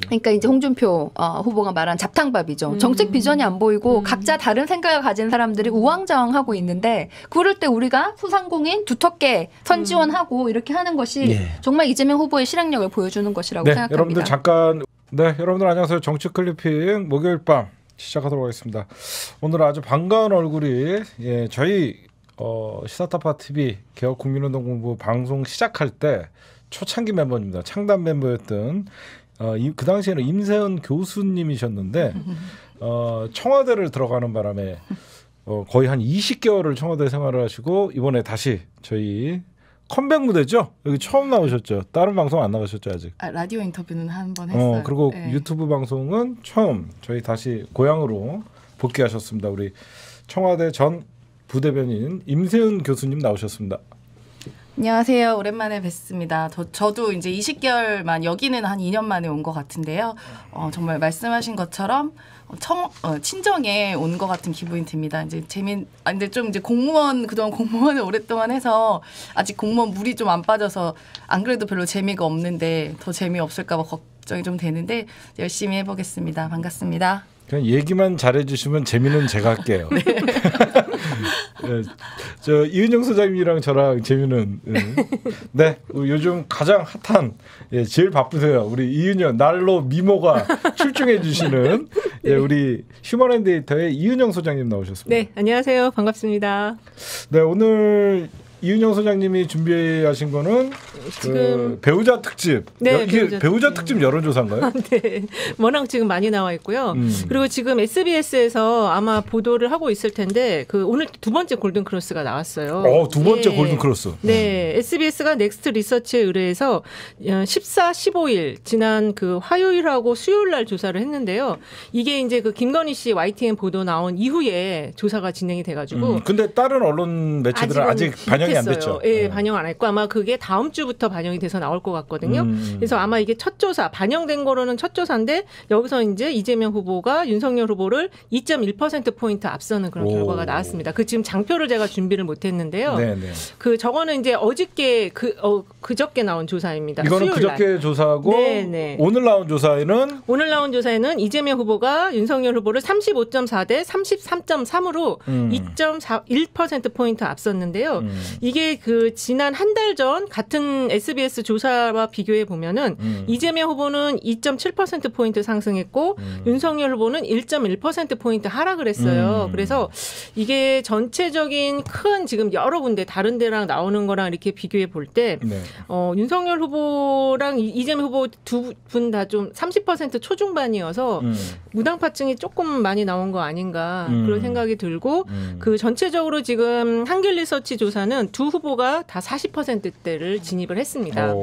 그러니까 이제 홍준표 후보가 말한 잡탕밥이죠. 정책 비전이 안 보이고 각자 다른 생각을 가진 사람들이 우왕좌왕하고 있는데 그럴 때 우리가 소상공인 두텁게 선지원하고 이렇게 하는 것이 정말 이재명 후보의 실행력을 보여주는 것이라고 생각합니다. 여러분들 잠깐 여러분들 안녕하세요. 정치 클리핑 목요일 밤 시작하도록 하겠습니다. 오늘 아주 반가운 얼굴이 저희 시사타파 TV 개혁 국민운동 본부 방송 시작할 때 초창기 멤버입니다. 창단 멤버였던 그 당시에는 임세은 교수님이셨는데 청와대를 들어가는 바람에 거의 한 20개월을 청와대 생활을 하시고 이번에 다시 저희 컴백 무대죠? 여기 처음 나오셨죠? 다른 방송 안 나가셨죠 아직? 라디오 인터뷰는 한 번 했어요. 그리고 유튜브 방송은 처음 저희 다시 고향으로 복귀하셨습니다. 우리 청와대 전 부대변인 임세은 교수님 나오셨습니다. 안녕하세요. 오랜만에 뵙습니다. 저도 이제 20개월만 여기는 한 2년 만에 온 것 같은데요. 정말 말씀하신 것처럼 친정에 온 것 같은 기분이 듭니다. 이제 근데 좀 이제 그동안 공무원을 오랫동안 해서 아직 공무원 물이 좀 안 빠져서 안 그래도 별로 재미가 없는데 더 재미없을까 봐 걱정이 좀 되는데 열심히 해보겠습니다. 반갑습니다. 그냥 얘기만 잘해주시면 재미는 제가 할게요. 네. 저 이은영 소장님이랑 저랑 재미는 요즘 가장 핫한 제일 바쁘세요. 우리 이은영 날로 미모가 출중해 주시는 우리 휴먼앤데이터의 이은영 소장님 나오셨습니다. 네, 안녕하세요. 반갑습니다. 네, 오늘 이은영 소장님이 준비하신 거는 지금 배우자 특집. 네, 이게 배우자 특집 여론조사인가요? 네, 워낙 지금 많이 나와 있고요. 그리고 지금 SBS에서 아마 보도를 하고 있을 텐데 오늘 두 번째 골든크로스가 나왔어요. 두 번째 골든크로스. 네, SBS가 넥스트 리서치에 의뢰해서 14, 15일 지난 화요일하고 수요일 날 조사를 했는데요. 이게 이제 김건희 씨 YTN 보도 나온 이후에 조사가 진행이 돼가지고. 근데 다른 언론 매체들은 아직 반영이 안 됐죠. 예, 반영 안 했고 아마 그게 다음 주부터 반영이 돼서 나올 것 같거든요. 그래서 아마 이게 첫 조사, 반영된 거로는 첫 조사인데 여기서 이제 이재명 후보가 윤석열 후보를 2.1%포인트 앞서는 그런 결과가 나왔습니다. 지금 장표를 제가 준비를 못 했는데요. 네네. 저거는 이제 어저께 그저께 나온 조사입니다. 이거는 그저께 조사하고 네네. 오늘 나온 조사에는 이재명 후보가 윤석열 후보를 35.4 대 33.3으로 2.1%포인트 앞섰는데요. 이게 지난 한 달 전 같은 SBS 조사와 비교해 보면은 이재명 후보는 2.7%포인트 상승했고 윤석열 후보는 1.1%포인트 하락을 했어요. 그래서 이게 전체적인 큰 지금 여러 군데 다른 데랑 나오는 거랑 이렇게 비교해 볼 때 윤석열 후보랑 이재명 후보 두 분 다 좀 30% 초중반이어서 무당파층이 조금 많이 나온 거 아닌가 그런 생각이 들고 전체적으로 지금 한길리서치 조사는 두 후보가 다 40%대를 진입을 했습니다.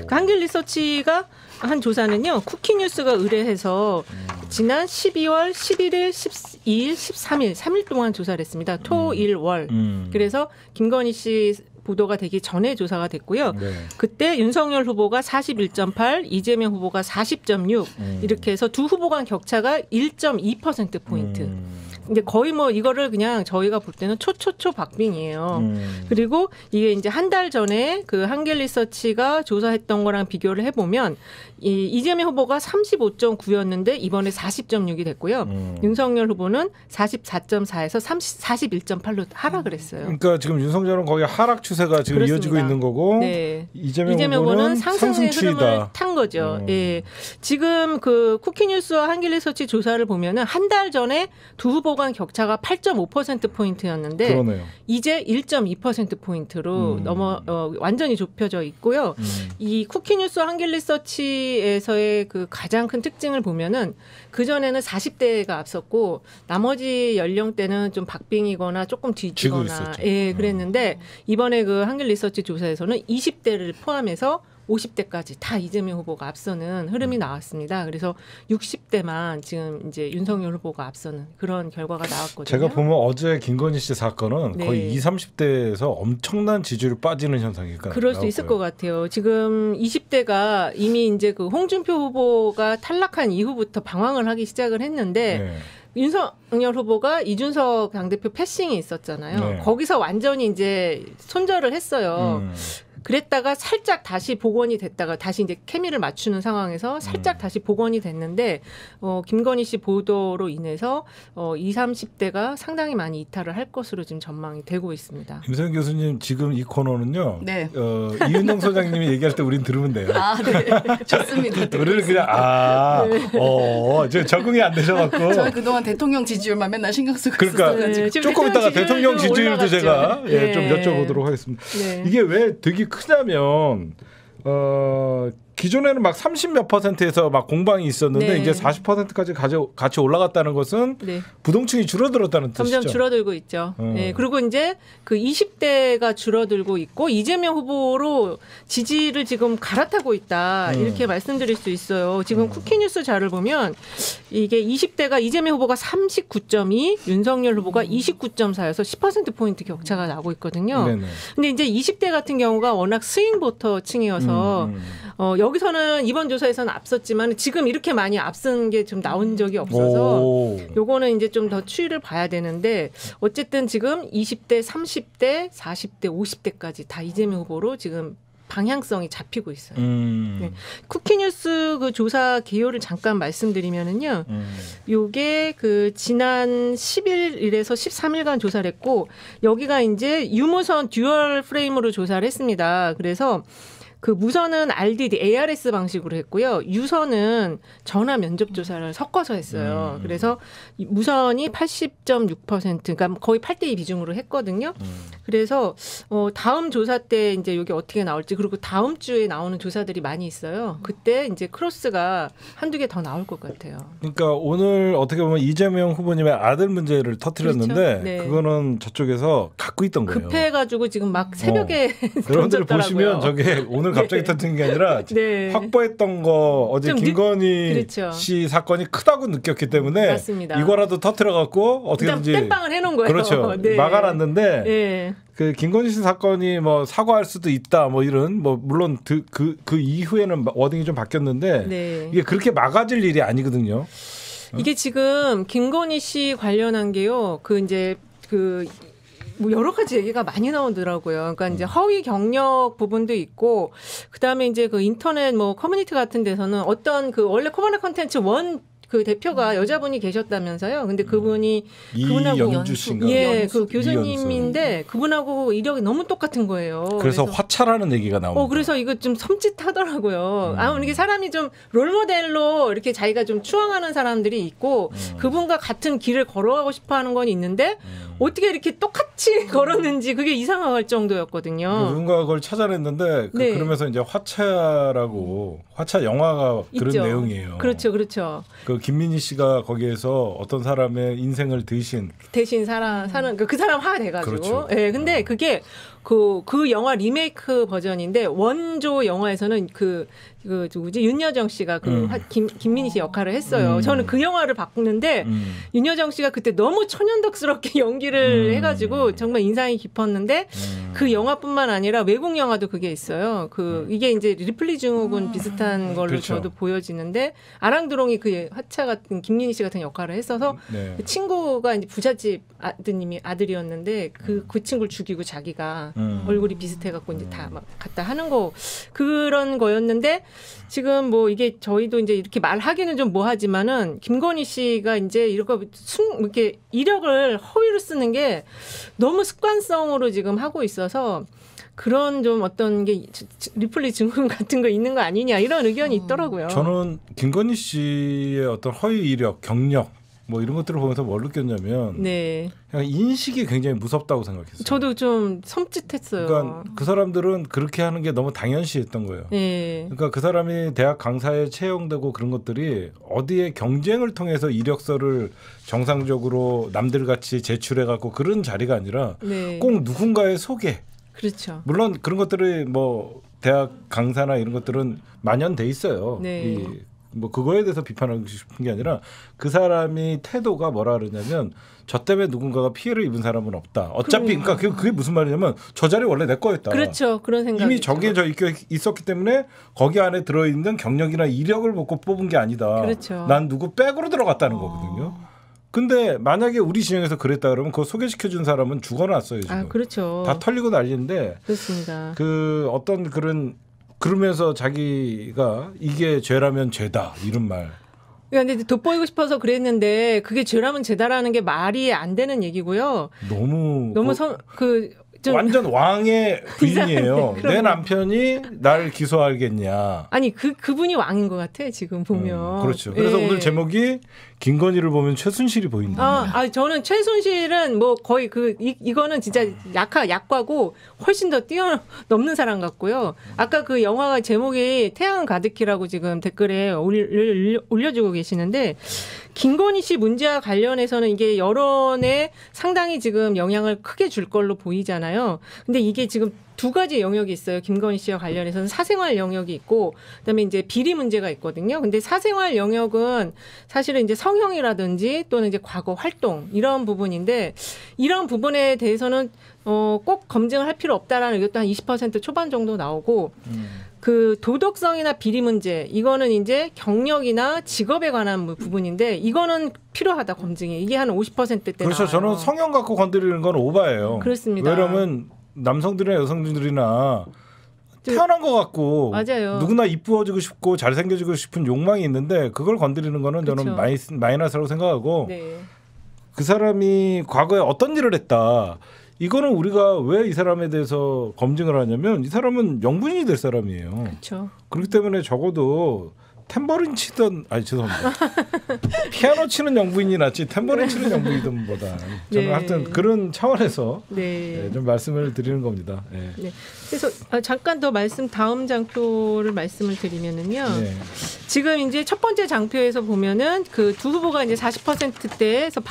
한길리서치가 한 조사는요. 쿠키뉴스가 의뢰해서 지난 12월 11일, 12일, 13일 3일 동안 조사를 했습니다. 토, 일, 월. 그래서 김건희 씨 보도가 되기 전에 조사가 됐고요. 네. 그때 윤석열 후보가 41.8, 이재명 후보가 40.6 이렇게 해서 두 후보 간 격차가 1.2%포인트. 이제 거의 이거를 그냥 저희가 볼 때는 초초초 박빙이에요. 그리고 이게 이제 한 달 전에 한길리서치가 조사했던 거랑 비교를 해보면 이재명 후보가 35.9였는데 이번에 40.6이 됐고요. 윤석열 후보는 44.4에서 41.8로 하락을 했어요. 그러니까 지금 윤석열은 거의 하락 추세가 지금 그렇습니다. 이어지고 있는 거고 네. 이재명 후보는 상승의 흐름을 탄 거죠. 예. 지금 쿠키뉴스와 한길리서치 조사를 보면은 한 달 전에 두 후보 간 격차가 8.5%포인트였는데 그러네요. 이제 1.2%포인트로 완전히 좁혀져 있고요. 이 쿠키뉴스 한길리서치에서의 가장 큰 특징을 보면은 그전에는 40대가 앞섰고 나머지 연령대는 좀 박빙이거나 조금 뒤지거나 그랬는데 이번에 한길리서치 조사에서는 20대를 포함해서 50대까지 다 이재명 후보가 앞서는 흐름이 나왔습니다. 그래서 60대만 지금 이제 윤석열 후보가 앞서는 그런 결과가 나왔거든요. 제가 보면 어제 김건희 씨 사건은 거의 20, 30대에서 엄청난 지지율이 빠지는 현상이니까 그럴 수 있을 것 같아요. 지금 20대가 이미 이제 홍준표 후보가 탈락한 이후부터 방황을 하기 시작을 했는데 윤석열 후보가 이준석 당대표 패싱이 있었잖아요. 거기서 완전히 이제 손절을 했어요. 그랬다가 살짝 다시 복원이 됐다가 다시 이제 케미를 맞추는 상황에서 살짝 다시 복원이 됐는데 김건희 씨 보도로 인해서 20, 30대가 상당히 많이 이탈을 할 것으로 지금 전망이 되고 있습니다. 김소영 교수님 지금 이 코너는요. 네. 이윤영 소장님이 얘기할 때 우린 들으면 돼요. 아, 네. 좋습니다. 우리는 그냥 적응이 안 되셔갖고. 저는 그동안 대통령 지지율만 맨날 신경 쓰고 그러니까 있었어요. 조금 이따가 대통령 지지율도 올라갔죠. 제가 네. 좀 여쭤보도록 하겠습니다. 네. 이게 왜 득이 크냐면 기존에는 막 30몇 %에서 막 공방이 있었는데 네. 이제 40%까지 같이 올라갔다는 것은 네. 부동층이 줄어들었다는 뜻이죠. 점점 줄어들고 있죠. 네, 그리고 이제 그 20대가 줄어들고 있고 이재명 후보로 지지를 지금 갈아타고 있다 이렇게 말씀드릴 수 있어요. 지금 쿠키뉴스 자료를 보면 이게 20대가 이재명 후보가 39.2, 윤석열 후보가 29.4여서 10%포인트 격차가 나고 있거든요. 네네. 근데 이제 20대 같은 경우가 워낙 스윙 보터층이어서 여기서는 이번 조사에서는 앞섰지만 지금 이렇게 많이 앞선 게 좀 나온 적이 없어서 요거는 이제 좀 더 추이를 봐야 되는데 어쨌든 지금 20대, 30대, 40대, 50대까지 다 이재명 후보로 지금 방향성이 잡히고 있어요. 네. 쿠키뉴스 그 조사 개요를 잠깐 말씀드리면은요. 요게 그 지난 10일에서 13일간 조사를 했고 여기가 이제 유무선 듀얼 프레임으로 조사를 했습니다. 그래서 그 무선은 RDD, ARS 방식으로 했고요. 유선은 전화 면접 조사를 섞어서 했어요. 그래서 무선이 80.6%, 그러니까 거의 8대2 비중으로 했거든요. 그래서 다음 조사 때 이제 이게 어떻게 나올지 그리고 다음 주에 나오는 조사들이 많이 있어요. 그때 이제 크로스가 한두 개 더 나올 것 같아요. 그러니까 오늘 어떻게 보면 이재명 후보님의 아들 문제를 터뜨렸는데 그렇죠? 네. 그거는 저쪽에서 갖고 있던 거예요. 급해가지고 지금 막 새벽에 여러분들 던졌더라고요. 보시면 저게 오늘 갑자기 터뜨린 게 아니라 네. 확보했던 거 어제 좀 김건희 그렇죠. 씨 사건이 크다고 느꼈기 때문에 맞습니다. 이거라도 터뜨려갖고 일단 어떻게든지 땜빵을 해놓은 거예요. 그렇죠. 네. 막아놨는데 네. 그 김건희 씨 사건이 뭐 사과할 수도 있다 뭐 이런 뭐 물론 그 이후에는 워딩이 좀 바뀌었는데 네. 이게 그렇게 막아질 일이 아니거든요. 이게 지금 김건희 씨 관련한 게요. 그 이제 뭐 여러 가지 얘기가 많이 나오더라고요. 그러니까 이제 허위 경력 부분도 있고, 그 다음에 이제 그 인터넷 뭐 커뮤니티 같은 데서는 어떤 그 원래 코바나 컨텐츠 그 대표가 여자분이 계셨다면서요. 근데 그분이 이연주 씨인가? 예, 그 교수님인데 그분하고 이력이 너무 똑같은 거예요. 그래서 화차라는 얘기가 나옵니다. 그래서 이거 좀 섬찟하더라고요. 이게 사람이 좀 롤모델로 이렇게 자기가 좀 추앙하는 사람들이 있고 그분과 같은 길을 걸어가고 싶어하는 건 있는데 어떻게 이렇게 똑같이 걸었는지 그게 이상할 정도였거든요. 누군가 그걸 찾아냈는데 네. 그러면서 이제 화차라고 화차 영화가 그런 있죠. 내용이에요. 그렇죠, 그렇죠. 그 김민희 씨가 거기에서 어떤 사람의 인생을 대신 사는 그 사람 화가 돼가지고. 그렇죠. 예, 근데 그게 그 영화 리메이크 버전인데 원조 영화에서는 누구지 윤여정 씨가 김민희 씨 역할을 했어요. 저는 그 영화를 봤는데 윤여정 씨가 그때 너무 천연덕스럽게 연기를 해가지고 정말 인상이 깊었는데 그 영화뿐만 아니라 외국 영화도 그게 있어요. 이게 이제 리플리 증후군 비슷한 걸로 그렇죠. 저도 보여지는데 아랑드롱이 그 화차 같은 김민희 씨 같은 역할을 했어서 네. 그 친구가 이제 부잣집 아들이었는데 그 친구를 죽이고 자기가 얼굴이 비슷해갖고 이제 다 막 갖다 하는 거 그런 거였는데 지금 뭐 이게 저희도 이제 이렇게 말하기는 좀 뭐하지만은 김건희 씨가 이제 이렇게 이력을 허위로 쓰는 게 너무 습관성으로 지금 하고 있어서 그런 좀 어떤 게 리플리 증후군 같은 거 있는 거 아니냐 이런 의견이 있더라고요. 저는 김건희 씨의 어떤 허위 이력, 경력 뭐 이런 것들을 보면서 뭘 느꼈냐면 네. 그냥 인식이 굉장히 무섭다고 생각했어요. 저도 좀 섬찟했어요. 그러니까 그 사람들은 그렇게 하는 게 너무 당연시했던 거예요. 네. 그러니까 그 사람이 대학 강사에 채용되고 그런 것들이 어디에 경쟁을 통해서 이력서를 정상적으로 남들 같이 제출해 갖고 그런 자리가 아니라 네. 꼭 누군가의 소개. 그렇죠. 물론 그런 것들이 뭐 대학 강사나 이런 것들은 만연돼 있어요. 네. 뭐 그거에 대해서 비판하고 싶은 게 아니라 그 사람이 태도가 뭐라 그러냐면 저 때문에 누군가가 피해를 입은 사람은 없다. 어차피 그러니까 그게 무슨 말이냐면 저 자리 원래 내 거였다. 그렇죠. 그런 생각이 이미 정해져 있었기 때문에 거기 안에 들어있는 경력이나 이력을 먹고 뽑은 게 아니다. 그렇죠. 난 누구 백으로 들어갔다는 거거든요. 근데 만약에 우리 진영에서 그랬다 그러면 그거 소개시켜준 사람은 죽어놨어요 지금. 아, 그렇죠. 다 털리고 난리인데 그렇습니다. 그 어떤 그러면서 자기가 이게 죄라면 죄다 이런 말. 근데 돋보이고 싶어서 그랬는데 그게 죄라면 죄다라는 게 말이 안 되는 얘기고요. 너무 좀 완전 왕의 부인이에요. 이상하네. 내 남편이 날 기소하겠냐. 아니 그분이 왕인 것 같아 지금 보면. 그렇죠. 그래서 예. 오늘 제목이 김건희를 보면 최순실이 보인다. 저는 최순실은 뭐 거의 이거는 진짜 약과고 훨씬 더 뛰어넘는 사람 같고요. 아까 그 영화가 제목이 태양은 가득히라고 지금 댓글에 올려주고 계시는데 김건희 씨 문제와 관련해서는 이게 여론에 상당히 지금 영향을 크게 줄 걸로 보이잖아요. 근데 이게 지금 두 가지 영역이 있어요. 김건희 씨와 관련해서는 사생활 영역이 있고 그다음에 이제 비리 문제가 있거든요. 근데 사생활 영역은 사실은 이제 성형이라든지 또는 이제 과거 활동 이런 부분인데 이런 부분에 대해서는 꼭 검증을 할 필요 없다라는 의견도 한 20% 초반 정도 나오고 그 도덕성이나 비리 문제 이거는 이제 경력이나 직업에 관한 부분인데 이거는 필요하다 검증이 이게 한 50%대 그렇죠. 나와요. 저는 성형 갖고 건드리는 건 오바예요. 그렇습니다. 왜냐하면 남성들이나 여성들이나 태어난 것 같고 맞아요. 누구나 이쁘어지고 싶고 잘생겨지고 싶은 욕망이 있는데 그걸 건드리는 거는 그렇죠. 저는 마이너스라고 생각하고 네. 그 사람이 과거에 어떤 일을 했다. 이거는 우리가 왜 이 사람에 대해서 검증을 하냐면 이 사람은 영분이 될 사람이에요. 그렇죠. 그렇기 때문에 적어도 탬버린 치던 죄송합니다. 피아노 치는 영부인이 낫지 탬버린 치는 영부인보다 저는 네. 하여튼 그런 차원에서 네. 좀 말씀을 드리는 겁니다. 네. 네. 그래서 잠깐 더 다음 장표를 말씀을 드리면은요. 네. 지금 이제 첫 번째 장표에서 보면은 그 두 후보가 이제 40%대에서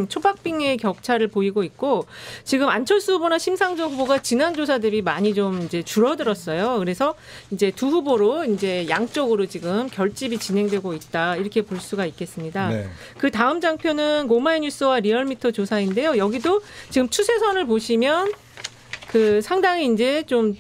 초박빙의 격차를 보이고 있고 지금 안철수 후보나 심상정 후보가 지난 조사 대비 많이 좀 이제 줄어들었어요. 그래서 이제 두 후보로 이제 양쪽으로 지금 결집이 진행되고 있다. 이렇게 볼 수가 있겠습니다. 네. 그 다음 장표는 오마이뉴스와 리얼미터 조사인데요. 여기도 지금 추세선을 보시면 그 상당히 이제 좀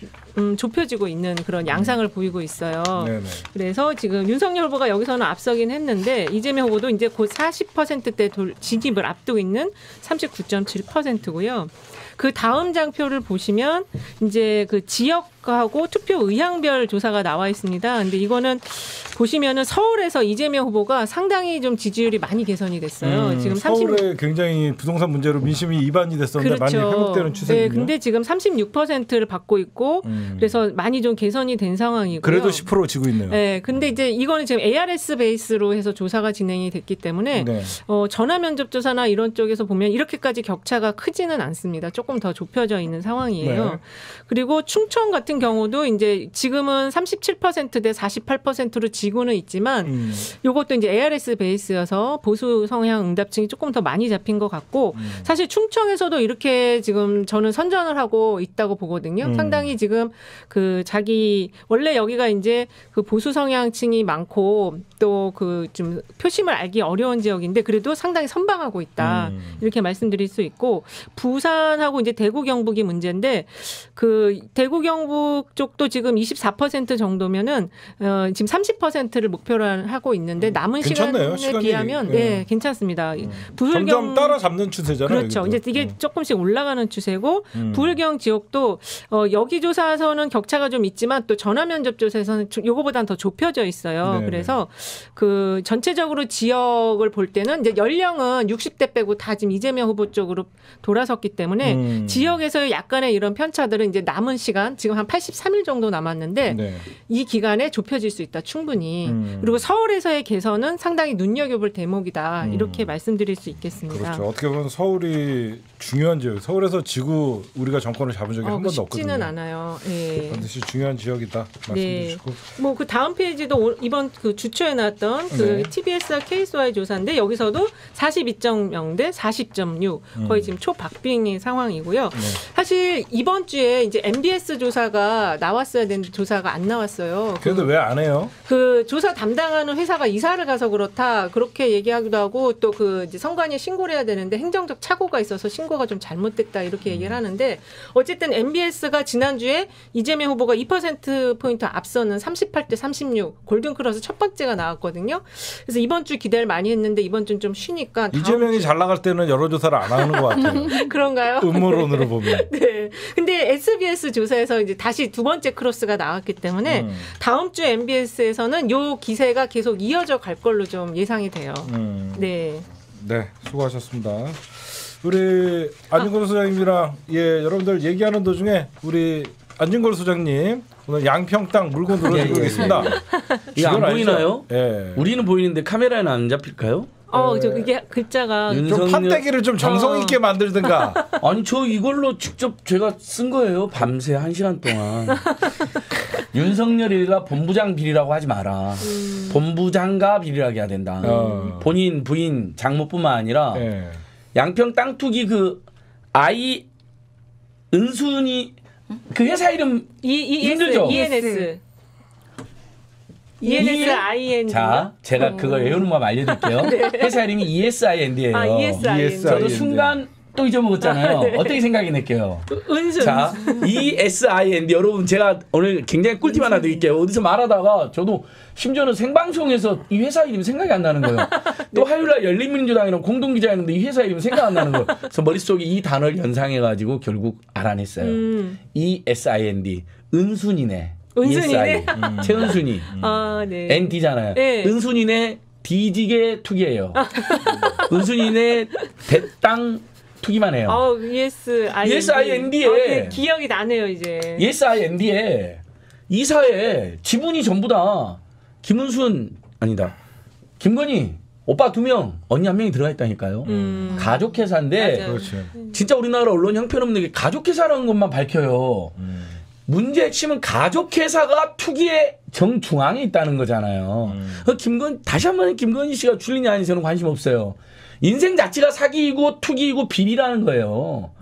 좁혀지고 있는 그런 양상을 보이고 있어요. 네네. 그래서 지금 윤석열 후보가 여기서는 앞서긴 했는데 이재명 후보도 이제 곧 40%대 진입을 앞두고 있는 39.7%고요. 그 다음 장표를 보시면 이제 그 지역하고 투표 의향별 조사가 나와 있습니다. 근데 이거는 보시면은 서울에서 이재명 후보가 상당히 좀 지지율이 많이 개선이 됐어요. 지금 서울에 굉장히 부동산 문제로 민심이 이반이 됐었는데 그렇죠. 많이 회복되는 추세군요. 네, 근데 지금 36%를 받고 있고 그래서 많이 좀 개선이 된 상황이고요. 그래도 10% 지고 있네요. 네, 근데 이제 이거는 지금 ARS 베이스로 해서 조사가 진행이 됐기 때문에 네. 전화 면접 조사나 이런 쪽에서 보면 이렇게까지 격차가 크지는 않습니다. 조금 더 좁혀져 있는 상황이에요. 네. 그리고 충청 같은 경우도 이제 지금은 37%대 48%로 지고는 있지만 이것도 이제 ARS 베이스여서 보수 성향 응답층이 조금 더 많이 잡힌 것 같고 사실 충청에서도 이렇게 지금 저는 선전을 하고 있다고 보거든요. 상당히 지금 그 자기 원래 여기가 이제 그 보수 성향층이 많고 또 그 좀 표심을 알기 어려운 지역인데 그래도 상당히 선방하고 있다. 이렇게 말씀드릴 수 있고 부산하고 이제 대구 경북이 문제인데 그 대구 경북 쪽도 지금 24% 정도면은 지금 30%를 목표로 하고 있는데 남은 괜찮네요, 시간에 비하면 네, 괜찮습니다. 점점 따라잡는 추세잖아요. 그렇죠. 여기도. 이제 이게 조금씩 올라가는 추세고 부울경 지역도 여기 조사에서는 격차가 좀 있지만 또 전화 면접 조사에서는 요거보다는 더 좁혀져 있어요. 네네. 그래서 그 전체적으로 지역을 볼 때는 이제 연령은 60대 빼고 다 지금 이재명 후보 쪽으로 돌아섰기 때문에 지역에서의 약간의 이런 편차들은 이제 남은 시간 지금 한 83일 정도 남았는데 네. 이 기간에 좁혀질 수 있다 충분히. 그리고 서울에서의 개선은 상당히 눈여겨볼 대목이다. 이렇게 말씀드릴 수 있겠습니다. 그렇죠. 어떻게 보면 서울이 중요한 지역. 서울에서 지구 우리가 정권을 잡은 적이 한 번도 없거든요. 쉽지는 않아요. 예. 반드시 중요한 지역이다 말씀해 네. 주시고. 뭐 그 다음 페이지도 이번 그 주초에 나왔던 그 네. TBS와 KSY 조사인데 여기서도 42.0대 40.6 거의 지금 초박빙의 상황이고요. 네. 사실 이번 주에 이제 MBS 조사가 나왔어야 되는데 조사가 안 나왔어요. 그래도 왜 안 해요? 그 조사 담당하는 회사가 이사를 가서 그렇다 그렇게 얘기하기도 하고 또 그 이제 선관위에 신고를 해야 되는데 행정적 착오가 있어서 신고가 좀 잘못됐다 이렇게 얘기를 하는데 어쨌든 MBS가 지난주에 이재명 후보가 2%포인트 앞서는 38대 36 골든크로스 첫 번째가 나왔거든요. 그래서 이번 주 기대를 많이 했는데 이번 주는 좀 쉬니까 이재명이 잘 나갈 때는 여론조사를 안 하는 것 같아요. 그런가요? 음모론으로 보면. 네. 근데 SBS 조사에서 이제 다시 두 번째 크로스가 나왔기 때문에 다음 주 MBS에서는 요 기세가 계속 이어져 갈 걸로 좀 예상이 돼요. 네. 네, 수고하셨습니다. 우리 안진걸 소장님이랑 여러분들 얘기하는 도중에 우리 안진걸 소장님 오늘 양평 땅 물고 늘어지고 있습니다. 이게 안 보이나요? 예. 우리는 보이는데 카메라에는 안 잡힐까요? 저 그게 글자가 좀 판때기를 좀 정성 있게 만들든가. 아니 저 이걸로 직접 제가 쓴 거예요. 밤새 1시간 동안. 윤석열이가 본부장 비리라고 하지 마라. 본부장과 비리라고 해야 된다. 본인 부인 장모뿐만 아니라 양평 땅 투기 그 아이 은순이 그 회사 이름 힘들죠? ENS. ENSIN. 자, 제가 그걸 외우는 법 알려드릴게요. 회사 이름이 ESIND예요. ESIN. 저도 순간 또 잊어먹었잖아요. 어떻게 생각이 낼게요? 은순. 자, ESIND 여러분 제가 오늘 굉장히 꿀팁 하나 드릴게요. 어디서 말하다가 저도 심지어는 생방송에서 이 회사 이름이 생각이 안 나는 거예요. 또 화요일날 열린민주당이랑 공동기자였는데 이 회사 이름이 생각 안 나는 거예요. 그래서 머릿속에 이 단어를 연상해가지고 결국 알아냈어요. ESIND 은순이네. 은순이네. 최은순이. 네. ND잖아요. 네. 은순이네 뒤지게 투기예요. 은순이네 대땅 투기만 해요. ESIND에 기억이 나네요 이제. ESIND에 이사에 지분이 전부 다 김은순 아니다. 김건희 오빠 2명 언니 1명이 들어가 있다니까요. 가족회사인데 진짜 우리나라 언론 형편없는 게 가족회사라는 것만 밝혀요. 문제 핵심은 가족회사가 투기의 정중앙에 있다는 거잖아요. 다시 한 번 김건희 씨가 줄리냐 아니 저는 관심 없어요. 인생 자체가 사기이고 투기이고 비리라는 거예요.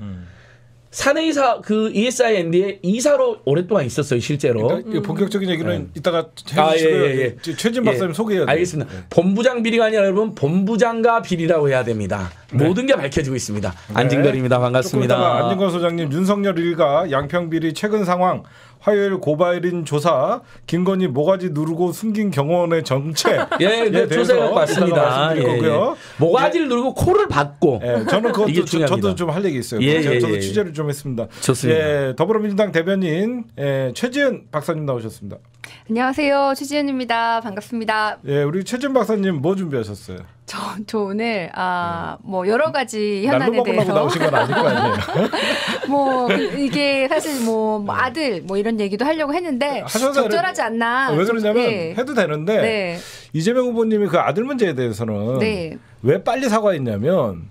사내이사 그 ESIND에 이사로 오랫동안 있었어요 실제로. 본격적인 얘기는 이따가 해주시고요. 최진 박사님 소개해야 돼요. 알겠습니다. 본부장 비리가 아니라 여러분 본부장과 비리라고 해야 됩니다. 모든 게 밝혀지고 있습니다. 안진걸입니다. 반갑습니다. 안진걸 소장님 윤석열 일가 양평 비리 최근 상황 화요일 고발인 조사 김건희 모가지 누르고 숨긴 경호원의 정체 조사해갖고 왔습니다. 모가지를 누르고 코를 받고 저는 그것도 저도 좀 할 얘기 있어요. 저도 취재를 좀 했습니다. 좋습니다. 더불어민주당 대변인 최지은 박사님 나오셨습니다. 안녕하세요. 최지은입니다. 반갑습니다. 우리 최지은 박사님 뭐 준비하셨어요? 저 오늘 뭐 여러 가지 현안에 날로 대해서 먹으려고 나오신 건 아닐 거 아니에요. 뭐 이게 사실 뭐 아들 뭐 이런 얘기도 하려고 했는데 적절하지 않나. 왜 그러냐면 해도 되는데 이재명 후보님이 그 아들 문제에 대해서는 왜 빨리 사과했냐면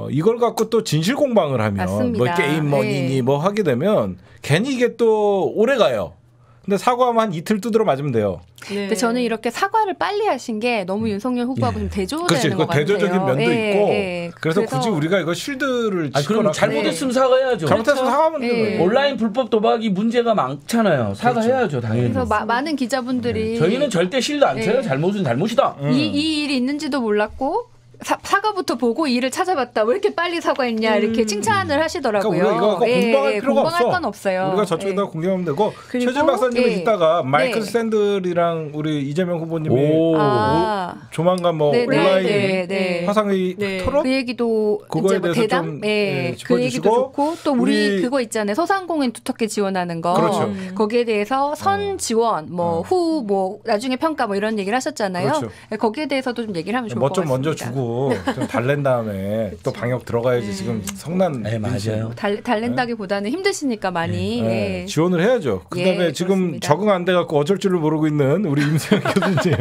이걸 갖고 또 진실 공방을 하면 맞습니다. 뭐 게임 뭐니니 뭐 하게 되면 괜히 이게 또 오래 가요. 근데 사과하면 한 이틀 두드러 맞으면 돼요. 근데 저는 이렇게 사과를 빨리 하신 게 너무 윤석열 후보하고 좀 대조되는 것 같아요. 대조적인 면도 있고. 그래서 굳이 우리가 이거 쉴드를 그럼 잘못했으면 사과해야죠. 잘못했으면 사과하면 돼요. 온라인 불법 도박이 문제가 많잖아요. 사과해야죠. 당연히. 그래서 많은 기자분들이 저희는 절대 실드 안 쳐요. 잘못은 잘못이다. 이 일이 있는지도 몰랐고 사과부터 보고 일을 찾아봤다. 왜 이렇게 빨리 사과했냐 이렇게 칭찬을 하시더라고요. 그러니까 우리가 공방할 필요가 공방할 건 없어요. 우리가 저쪽에다 공개하면 되고 최진 박사님은 이따가 마이클 샌들이랑 우리 이재명 후보님이 조만간 뭐 온라인 화상회의 토론 그 얘기도 그거에 이제 대해서 대담 좀 그 얘기도 좋고 또 우리 그거 있잖아요. 소상공인 두텁게 지원하는 거 거기에 대해서 선 지원 뭐 후 뭐 나중에 평가 뭐 이런 얘기를 하셨잖아요. 거기에 대해서도 좀 얘기를 하면 좋을 것 같습니다. 먼저 주고 좀 달랜 다음에 또 방역 들어가야지 지금 성난 맞아요. 달랜다기보다는 힘드시니까 많이 지원을 해야죠. 그다음에 지금 그렇습니다. 적응 안 돼갖고 어쩔 줄을 모르고 있는 우리 임세영 교수님.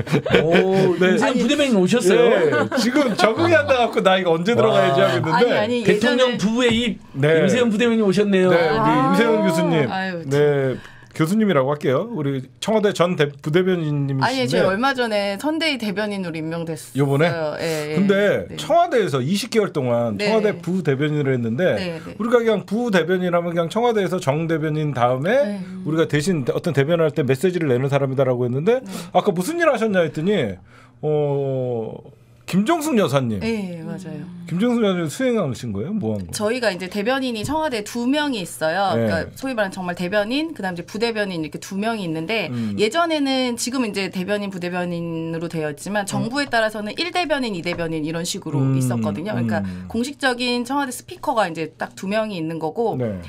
임세영 부대변인 오셨어요. 지금 적응이 안 돼갖고 나 이거 언제 들어가야지 하고 있는데 아니, 대통령 부부의 입 임세영 부대변인 오셨네요. 우리 임세영 교수님. 교수님이라고 할게요. 우리 청와대 전 부대변인님이신데. 아니, 제가 얼마 전에 선대위 대변인으로 임명됐어요. 요번에? 근데 청와대에서 20개월 동안 청와대 부대변인을 했는데 우리가 그냥 부대변인하면 그냥 청와대에서 정 대변인 다음에 우리가 대신 어떤 대변을 할 때 메시지를 내는 사람이다라고 했는데 아까 무슨 일 하셨냐 했더니 김정숙 여사님. 네, 맞아요. 김정숙 여사님 수행하신 거예요? 뭐 한 거예요? 저희가 이제 대변인이 청와대에 2명이 있어요. 네. 그러니까 소위 말하는 정말 대변인, 그다음 이제 부대변인 이렇게 2명이 있는데 예전에는 지금 이제 대변인, 부대변인으로 되어 있지만 정부에 따라서는 1대변인, 2대변인 이런 식으로 있었거든요. 그러니까 공식적인 청와대 스피커가 이제 딱 2명이 있는 거고 네.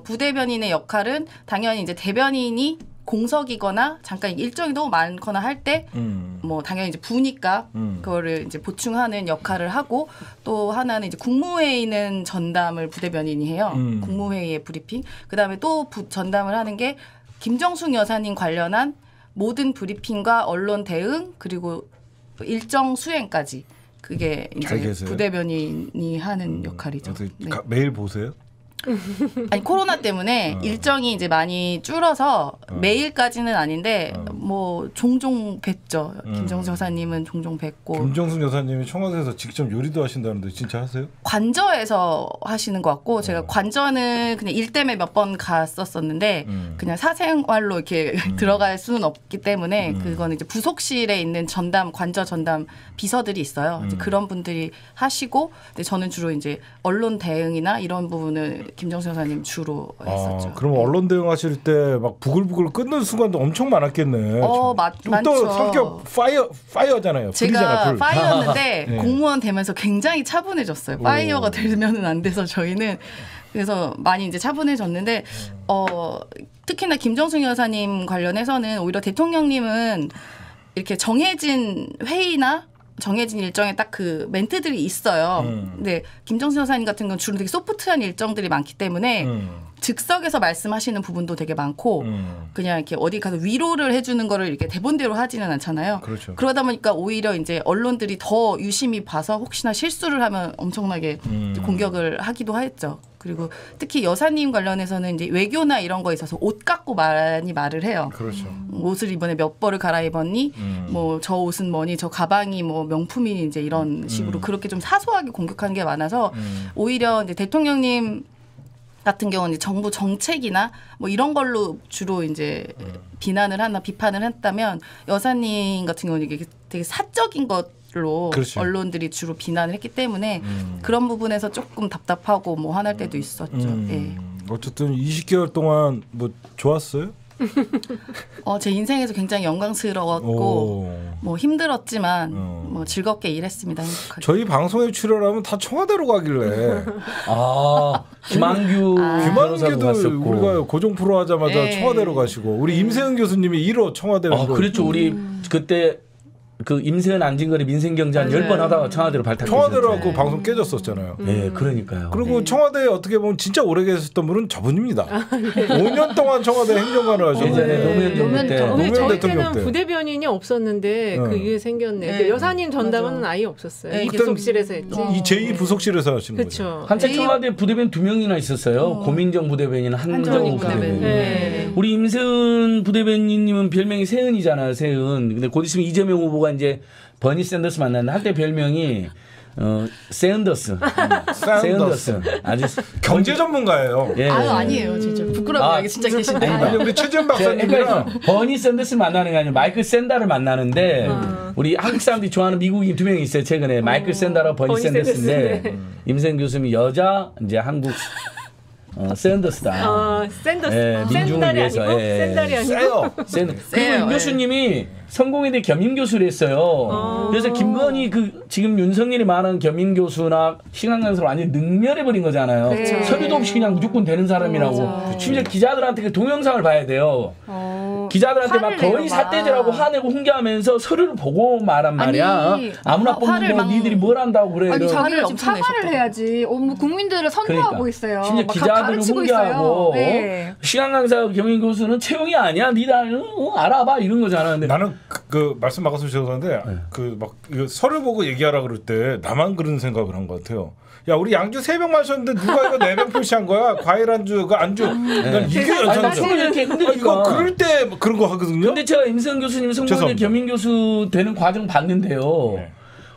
부대변인의 역할은 당연히 이제 대변인이 공석이거나 잠깐 일정이 너무 많거나 할 때 뭐 당연히 이제 부니까 그거를 이제 보충하는 역할을 하고 또 하나는 이제 국무회의는 전담을 부대변인이 해요. 국무회의의 브리핑. 그다음에 또 전담을 하는 게 김정숙 여사님 관련한 모든 브리핑과 언론 대응 그리고 일정 수행까지 그게 이제 부대변인이 하는 역할이죠. 네. 매일 보세요? 아니 코로나 때문에 일정이 이제 많이 줄어서 매일까지는 아닌데 뭐 종종 뵙죠. 김정숙 여사님은 종종 뵙고. 김정숙 여사님이 청와대에서 직접 요리도 하신다는데 진짜 하세요? 관저에서 하시는 것 같고 제가 관저는 그냥 일 때문에 몇 번 갔었었는데 그냥 사생활로 이렇게 들어갈 수는 없기 때문에 그거는 이제 부속실에 있는 전담 관저 전담 비서들이 있어요. 이제 그런 분들이 하시고 근데 저는 주로 이제 언론 대응이나 이런 부분을 김정숙 여사님 주로 했었죠. 그럼 언론 대응하실 때 막 부글부글 끓는 순간도 엄청 많았겠네. 많죠. 또 성격 파이어잖아요. 제가 불이잖아, 파이어였는데 네. 공무원 되면서 굉장히 차분해졌어요. 파이어가 되면은 안 돼서 저희는 그래서 많이 이제 차분해졌는데 특히나 김정숙 여사님 관련해서는 오히려 대통령님은 이렇게 정해진 회의나 정해진 일정에 딱 그 멘트들이 있어요. 근데 김정숙 여사님 같은 건 주로 되게 소프트한 일정들이 많기 때문에 즉석에서 말씀하시는 부분도 되게 많고 그냥 이렇게 어디 가서 위로를 해주는 거를 이렇게 대본대로 하지는 않잖아요. 그렇죠. 그러다 보니까 오히려 이제 언론들이 더 유심히 봐서 혹시나 실수를 하면 엄청나게 공격을 하기도 했죠. 그리고 특히 여사님 관련해서는 이제 외교나 이런 거에 있어서 옷 갖고 많이 말을 해요. 그렇죠. 옷을 이번에 몇 벌을 갈아입었니? 뭐 저 옷은 뭐니? 저 가방이 뭐 명품이니? 이제 이런 식으로 그렇게 좀 사소하게 공격하는 게 많아서 오히려 이제 대통령님 같은 경우는 이제 정부 정책이나 뭐 이런 걸로 주로 이제 비난을 하나 비판을 했다면 여사님 같은 경우는 이게 되게 사적인 것로 그렇죠. 언론들이 주로 비난을 했기 때문에 그런 부분에서 조금 답답하고 뭐 화날 때도 있었죠. 예. 어쨌든 20개월 동안 뭐 좋았어요? 제 인생에서 굉장히 영광스러웠고 뭐 힘들었지만 뭐 즐겁게 일했습니다. 행복하게. 저희 방송에 출연하면 다 청와대로 가길래. 김한규도 우리가 고정 프로 하자마자 네. 청와대로 가시고 우리 임세은 교수님이 1호 청와대로. 그렇죠. 우리 그때 그 임세은 안진걸의 민생경제 한 10번 하다가 청와대로 발탁. 청와대로 하고 방송 깨졌었잖아요. 네, 그러니까요. 그리고 청와대에 어떻게 보면 진짜 오래 계셨던 분은 저분입니다. 5년 동안 청와대 행정관을 하셨고 예전에 노무현 때. 노무현 저희 대통령 때는 때. 부대변인이 없었는데 그 이후에 생겼네. 네. 근데 여사님 전담은 맞아. 아예 없었어요. 네, 이 부속실에서 했지. 이 제2부속실에서 하시는 거죠. 그렇죠. 한때 청와대 부대변인 2명이나 있었어요. 고민정 부대변인, 한정우 부대변인. 네. 우리 임세은 부대변인님은 별명이 세은이잖아요. 세은. 근데 곧 있으면 이재명 후보가 이제 버니 샌더스 만났는데 한때 별명이 샌더스. 샌더스. 아주 경제 전문가예요. 예. 아니에요. 진짜 부끄럽게 진짜 계신데. 아니 우리 최재현 박사님이랑 버니 샌더스 만나는 게 아니라 마이클 샌다를 만나는데 우리 한국 사람들이 좋아하는 미국인 2명이 있어요. 최근에 마이클 샌다랑 버니 샌더스인데 임세은 교수님이 여자 이제 한국 샌더스다. 샌더스. 예, 민중을 샌달이 위해서. 아니고 예. 샌달이 아니고. 세요. 그리고 임 교수님이 성공회대 겸임교수를 했어요. 그래서 김건희 지금 윤석열이 말하는 겸임교수나 시간강사를 완전히 능멸해버린 거잖아요. 네. 서류도 없이 그냥 무조건 되는 사람이라고. 심지어 기자들한테 그 동영상을 봐야 돼요. 기자들한테 막 거의 화를 삿대질하고 화내고 훈계하면서 서류를 보고 말한 말이야. 아니, 아무나 뽑는 거 니들이 뭘 한다고 그래. 아니 이런. 자기를 엄청 사과를 내셨다고. 해야지. 뭐 국민들을 선도하고 그러니까. 있어요. 심지어 막 기자들을 가르치고 훈계하고 있어요. 네. 시간 강사 겸임 교수는 채용이 아니야. 니들 알아봐 이런 거잖아. 근데 나는 그 말씀 막아서 죄송한데 그 막 서류 보고 얘기하라 그럴 때 나만 그런 생각을 한 것 같아요. 야 우리 양주 3병 마셨는데 누가 이거 4병 표시한 거야? 과일 안주, 그 안주. 난 이게 연상이죠. 이렇게 이거 흔드니까. 그럴 때 그런 거 하거든요. 근데 제가 임세은 교수님 성공회대 죄송합니다. 겸임 교수 되는 과정 봤는데요. 네.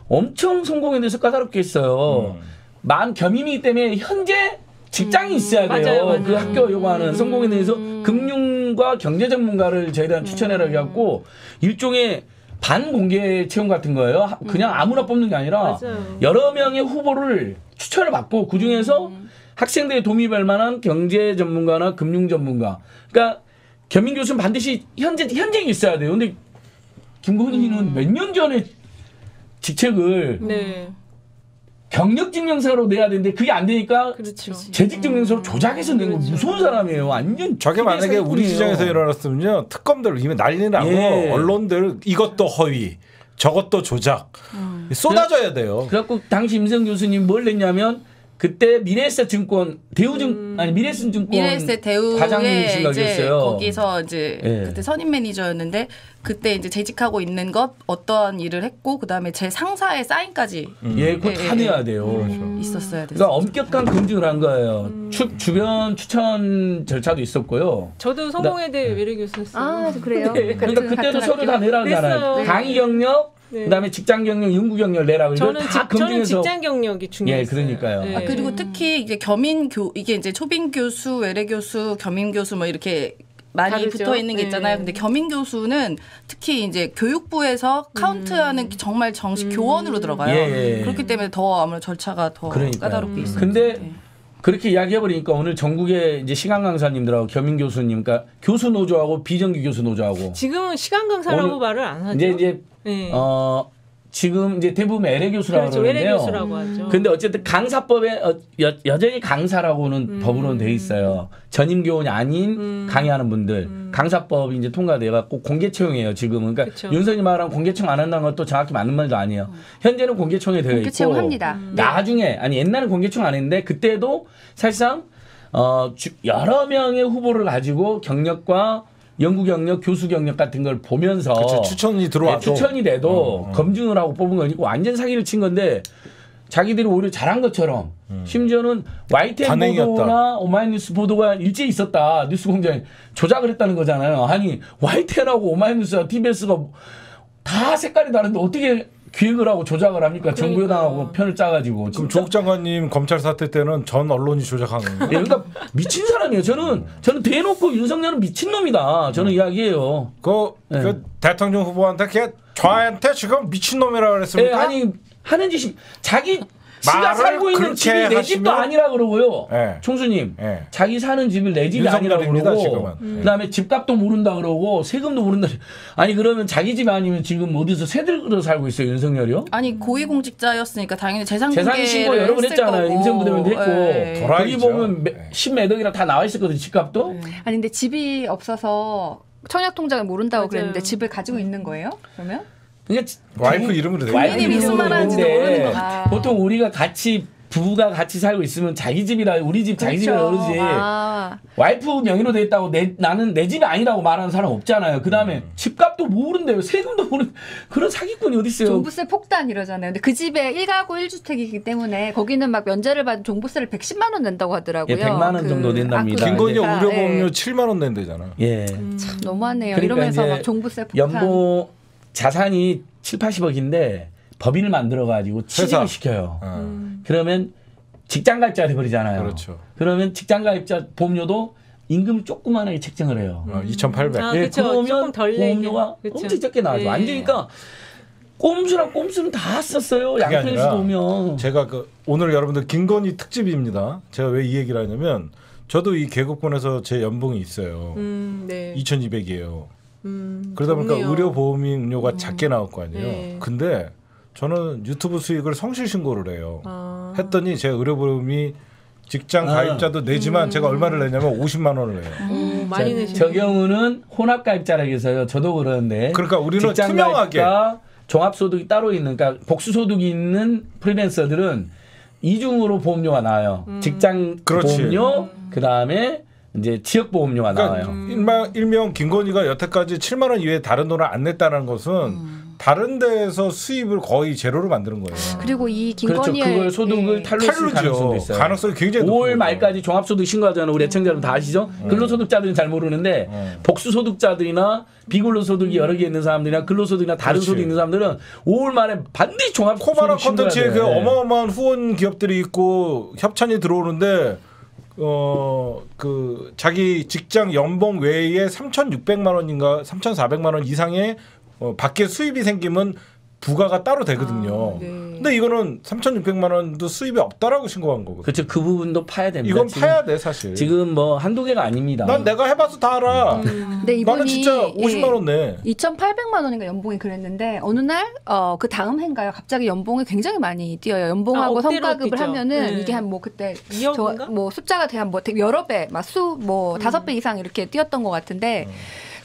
엄청 성공에 대해서 까다롭게 했어요. 만 겸임이기 때문에 현재 직장이 있어야 돼요. 맞아요. 그 학교 요구하는 성공에 대해서 금융과 경제 전문가를 저희들한테 추천해라 해갖고 일종의 반공개 채용 같은 거예요. 그냥 아무나 뽑는 게 아니라 맞아요. 여러 명의 후보를 추천을 받고 그중에서 학생들의 도움이 될 만한 경제 전문가나 금융 전문가. 그러니까 겸임 교수는 반드시 현직이 있어야 돼요. 근데 김건희는 몇 년 전에 직책을 네. 경력 증명서로 내야 되는데 그게 안 되니까 그렇죠. 재직 증명서로 조작해서 낸 거 무서운 사람이에요. 완전 저게 만약에 우리 사기꾼이에요. 시장에서 일어났으면요, 특검들 이미 난리 나고 예. 언론들 이것도 허위, 저것도 조작 쏟아져야 돼요. 그래갖고 당시 임성 교수님 뭘 냈냐면 그때 미래에셋증권 미래에셋증권 미래에셋 대우의 과장님이신 이제 거겠어요. 거기서 이제 예. 그때 선임 매니저였는데 그때 이제 재직하고 있는 것 어떠한 일을 했고 그다음에 제 상사의 사인까지 예, 그거 다 내야 돼요. 있었어야 됐어요. 그러니까 엄격한 검증을 한 거예요. 주변 추천 절차도 있었고요. 저도 성공회대 외래 교수였어요. 아 그래요? 네. 그러니까 그때도 서류 다 내라고 하잖아요. 냈어요. 강의 경력, 네. 그다음에 직장 경력, 연구 경력 내라고. 이걸 저는 다 저는 검증해서. 직장 경력이 중요했어요. 예, 그러니까요. 네. 아, 그리고 특히 이게 이게 이제 초빙 교수, 외래 교수, 겸임 교수 뭐 이렇게 많이 다르죠. 붙어 있는 게 있잖아요. 근데 겸임 교수는 특히 이제 교육부에서 카운트하는 정말 정식 교원으로 들어가요. 예. 그렇기 때문에 더 아무래도 절차가 더 그러니까요. 까다롭게 있어요. 근데 그렇게 이야기해버리니까 오늘 전국의 이제 시간 강사님들하고 겸임 교수님, 그러니까 교수 노조하고 비정규 교수 노조하고 지금은 시간 강사라고 오늘 말을 안 하죠. 이제 네. 지금 이제 대부분 외래 교수라고 그렇죠. 외래 그러는데요. 교수라고 하죠. 근데 어쨌든 강사법에 여전히 강사라고는 법으로는 돼 있어요. 전임 교원이 아닌 강의하는 분들 강사법이 이제 통과돼 갖고 공개 채용이에요. 지금은. 그러니까 그쵸. 윤석이 말한 공개 채용 안 한다는 것도 정확히 맞는 말도 아니에요. 현재는 공개 채용이 되어 공개 있고 채용합니다. 나중에 옛날은 공개 채용 안 했는데 그때도 사실상 여러 명의 후보를 가지고 경력과 연구 경력, 교수 경력 같은 걸 보면서 그치, 추천이 들어와도 추천이 돼도 검증을 하고 뽑은 거니까 완전 사기를 친 건데 자기들이 오히려 잘한 것처럼 심지어는 YTN 관행이었다. 보도나 오마이뉴스 보도가 일제히 있었다. 뉴스공장에 조작을 했다는 거잖아요. 아니 YTN하고 오마이뉴스와 TBS가 다 색깔이 다른데 어떻게 기획을 하고 조작을 합니까? 정부 여당하고 편을 짜가지고. 그럼 조국 장관님 검찰 사태 때는 전 언론이 조작한 거예요. 예, 그러니까 미친 사람이에요. 저는 대놓고 윤석열은 미친 놈이다. 저는 이야기해요. 그 대통령 후보한테 저한테 지금 미친 놈이라고 예, 그랬습니까? 아니 하는 짓이 지가 말을 살고 있는 그렇게 집이 내 집도 하시면- 아니라 그러고요. 예. 총수님, 예. 자기 사는 집을 내 집이 아니라 윤석열입니다, 그러고, 지금은. 그다음에 집값도 모른다 그러고 세금도 모른다. 아니 그러면 자기 집 아니면 지금 어디서 새들어 살고 있어요, 윤석열이요? 아니 고위공직자였으니까 당연히 재산 재산 신고 여러 번 했잖아요. 임생부대면도 했고. 예. 거기 도라이죠. 보면 예. 10몇 억이나 다 나와 있었거든요, 집값도. 아니 근데 집이 없어서 청약 통장을 모른다고 맞아요. 그랬는데 집을 가지고 있는 거예요? 그러면? 그러니까 와이프 이름으로 돼 와이프 본인이 무슨 이름으로 말 하는지도 있는데 모르는 것 같아. 보통 우리가 부부가 같이 살고 있으면 자기 집이라 우리 집 자기 집이라 그러지. 아, 와이프 명의로 돼 있다고 나는 내 집이 아니라고 말하는 사람 없잖아요. 그다음에 집값도 모른대요. 세금도 모르는 그런 사기꾼이 어디 있어요. 종부세 폭탄 이러잖아요. 근데 그 집에 1가구 1주택이기 때문에 거기는 막 면제를 받은 종부세를 110만 원 낸다고 하더라고요. 예, 100만 원 정도 낸답니다. 김건희 그러니까, 의료보험료 예. 7만 원 낸대잖아. 예. 너무하네요. 그러니까 이러면서 이제 막 종부세 폭탄. 연봉 자산이 7, 80억인데 법인을 만들어 가지고 취직을 회사. 시켜요. 어. 그러면 직장 가입자 돼 버리잖아요. 그렇죠. 그러면 직장 가입자 보험료도 임금을 조그만하게 책정을 해요. 2,800. 아, 예, 그쵸. 그러면 조금 덜 보험료가 내긴. 그쵸. 엄청 적게 나와요. 예. 완전히니까 꼼수랑 꼼수는 다 썼어요. 그게 양평에서 아니라 보면. 제가 오늘 여러분들 김건희 특집입니다. 제가 왜 이 얘기를 하냐면 저도 이 계급권에서 제 연봉이 있어요. 네. 2,200이에요. 그러다 보니까 좋네요. 의료보험료가 작게 나올 거 아니에요. 네. 근데 저는 유튜브 수익을 성실 신고를 해요. 아. 했더니 제 의료보험이 직장 가입자도 내지만 제가 얼마를 내냐면 50만 원을 내요. 많이 내시네. 저 경우는 혼합 가입자라고 해서요. 저도 그러는데. 그러니까 우리는 직장 투명하게. 가입과 종합소득이 따로 있는, 그러니까 복수소득이 있는 프리랜서들은 이중으로 보험료가 나와요. 직장 그렇지. 보험료, 그 다음에 이제 지역 보험료가 그러니까 나와요. 일명 김건희가 여태까지 7만 원 이외에 다른 돈을 안 냈다는 것은 다른 데에서 수입을 거의 제로로 만드는 거예요. 그리고 이 그렇죠. 김건희의 그걸 소득을 예. 탈루했을 가능성도 있어요. 가능성이 굉장히 5월 높은 말까지 종합소득 신고하잖아요. 우리 애청자분 다 아시죠? 근로소득자들은 잘 모르는데 복수소득자들이나 비근로소득이 여러 개 있는 사람들이나 근로소득이나 다른 그렇지. 소득 있는 사람들은 5월 말에 반드시 종합소득 코바나 신고해야 컨텐츠에 돼. 그 어마어마한 후원 기업들이 있고 협찬이 들어오는데 그 자기 직장 연봉 외에 3,600만 원인가 3,400만 원 이상의 밖에 수입이 생기면 부가가 따로 되거든요. 네. 근데 이거는 3,600만 원도 수입이 없다라고 신고한 거거든요. 그렇죠. 그 부분도 파야 됩니다. 이건 파야 돼 사실. 지금 뭐 한두 개가 아닙니다. 난 내가 해봐서 다 알아. 근데 이분이 나는 진짜 50만 원 내. 2,800만 원인가 연봉이 그랬는데 어느 날 그 다음 해인가요? 갑자기 연봉이 굉장히 많이 뛰어요. 연봉하고 억대로 성과급을 뛰죠. 하면은 네. 이게 한 뭐 그때 2억인가? 뭐 숫자가 대한 뭐 되게 여러 배, 막 뭐 5배 이상 이렇게 뛰었던 것 같은데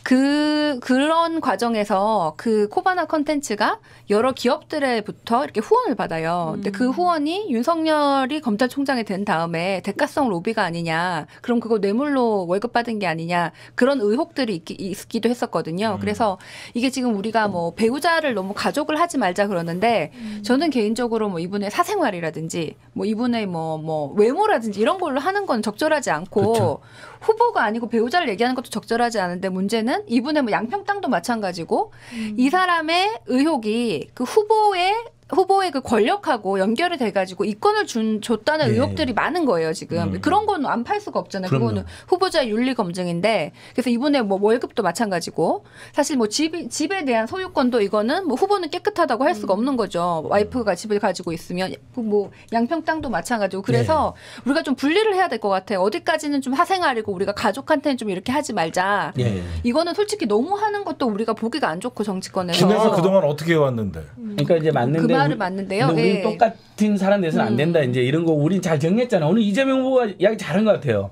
그런 과정에서 그 코바나 컨텐츠가 여러 기업들에부터 이렇게 후원을 받아요. 근데 그 후원이 윤석열이 검찰총장이 된 다음에 대가성 로비가 아니냐, 그럼 그거 뇌물로 월급 받은 게 아니냐, 그런 의혹들이 있기도 했었거든요. 그래서 이게 지금 우리가 뭐 배우자를 너무 가족을 하지 말자 그러는데 저는 개인적으로 뭐 이분의 사생활이라든지 뭐 이분의 뭐 외모라든지 이런 걸로 하는 건 적절하지 않고 그렇죠. 후보가 아니고 배우자를 얘기하는 것도 적절하지 않은데 문제는 이분의 뭐 양평땅도 마찬가지고 이 사람의 의혹이 그 후보의 그 권력하고 연결이 돼가지고 이권을 줬다는 네. 의혹들이 많은 거예요 지금. 그런 건 안 팔 수가 없잖아요. 그럼요. 그거는 후보자의 윤리 검증인데, 그래서 이분의 뭐 월급도 마찬가지고 사실 뭐 집에 대한 소유권도 이거는 뭐 후보는 깨끗하다고 할 수가 없는 거죠. 와이프가 집을 가지고 있으면 뭐 양평 땅도 마찬가지고. 그래서 우리가 좀 분리를 해야 될 것 같아요. 어디까지는 좀 사생활이고 우리가 가족한테는 좀 이렇게 하지 말자. 예. 이거는 솔직히 너무 하는 것도 우리가 보기가 안 좋고 정치권에서. 김에서 그동안 어떻게 해왔는데? 그러니까 이제 맞는데 그 말은 맞는데요. 근데 우리 예. 똑같은 사람 돼서는 안 된다. 이제 이런 거 우린 잘 정리했잖아. 오늘 이재명 후보가 이야기 잘한 것 같아요.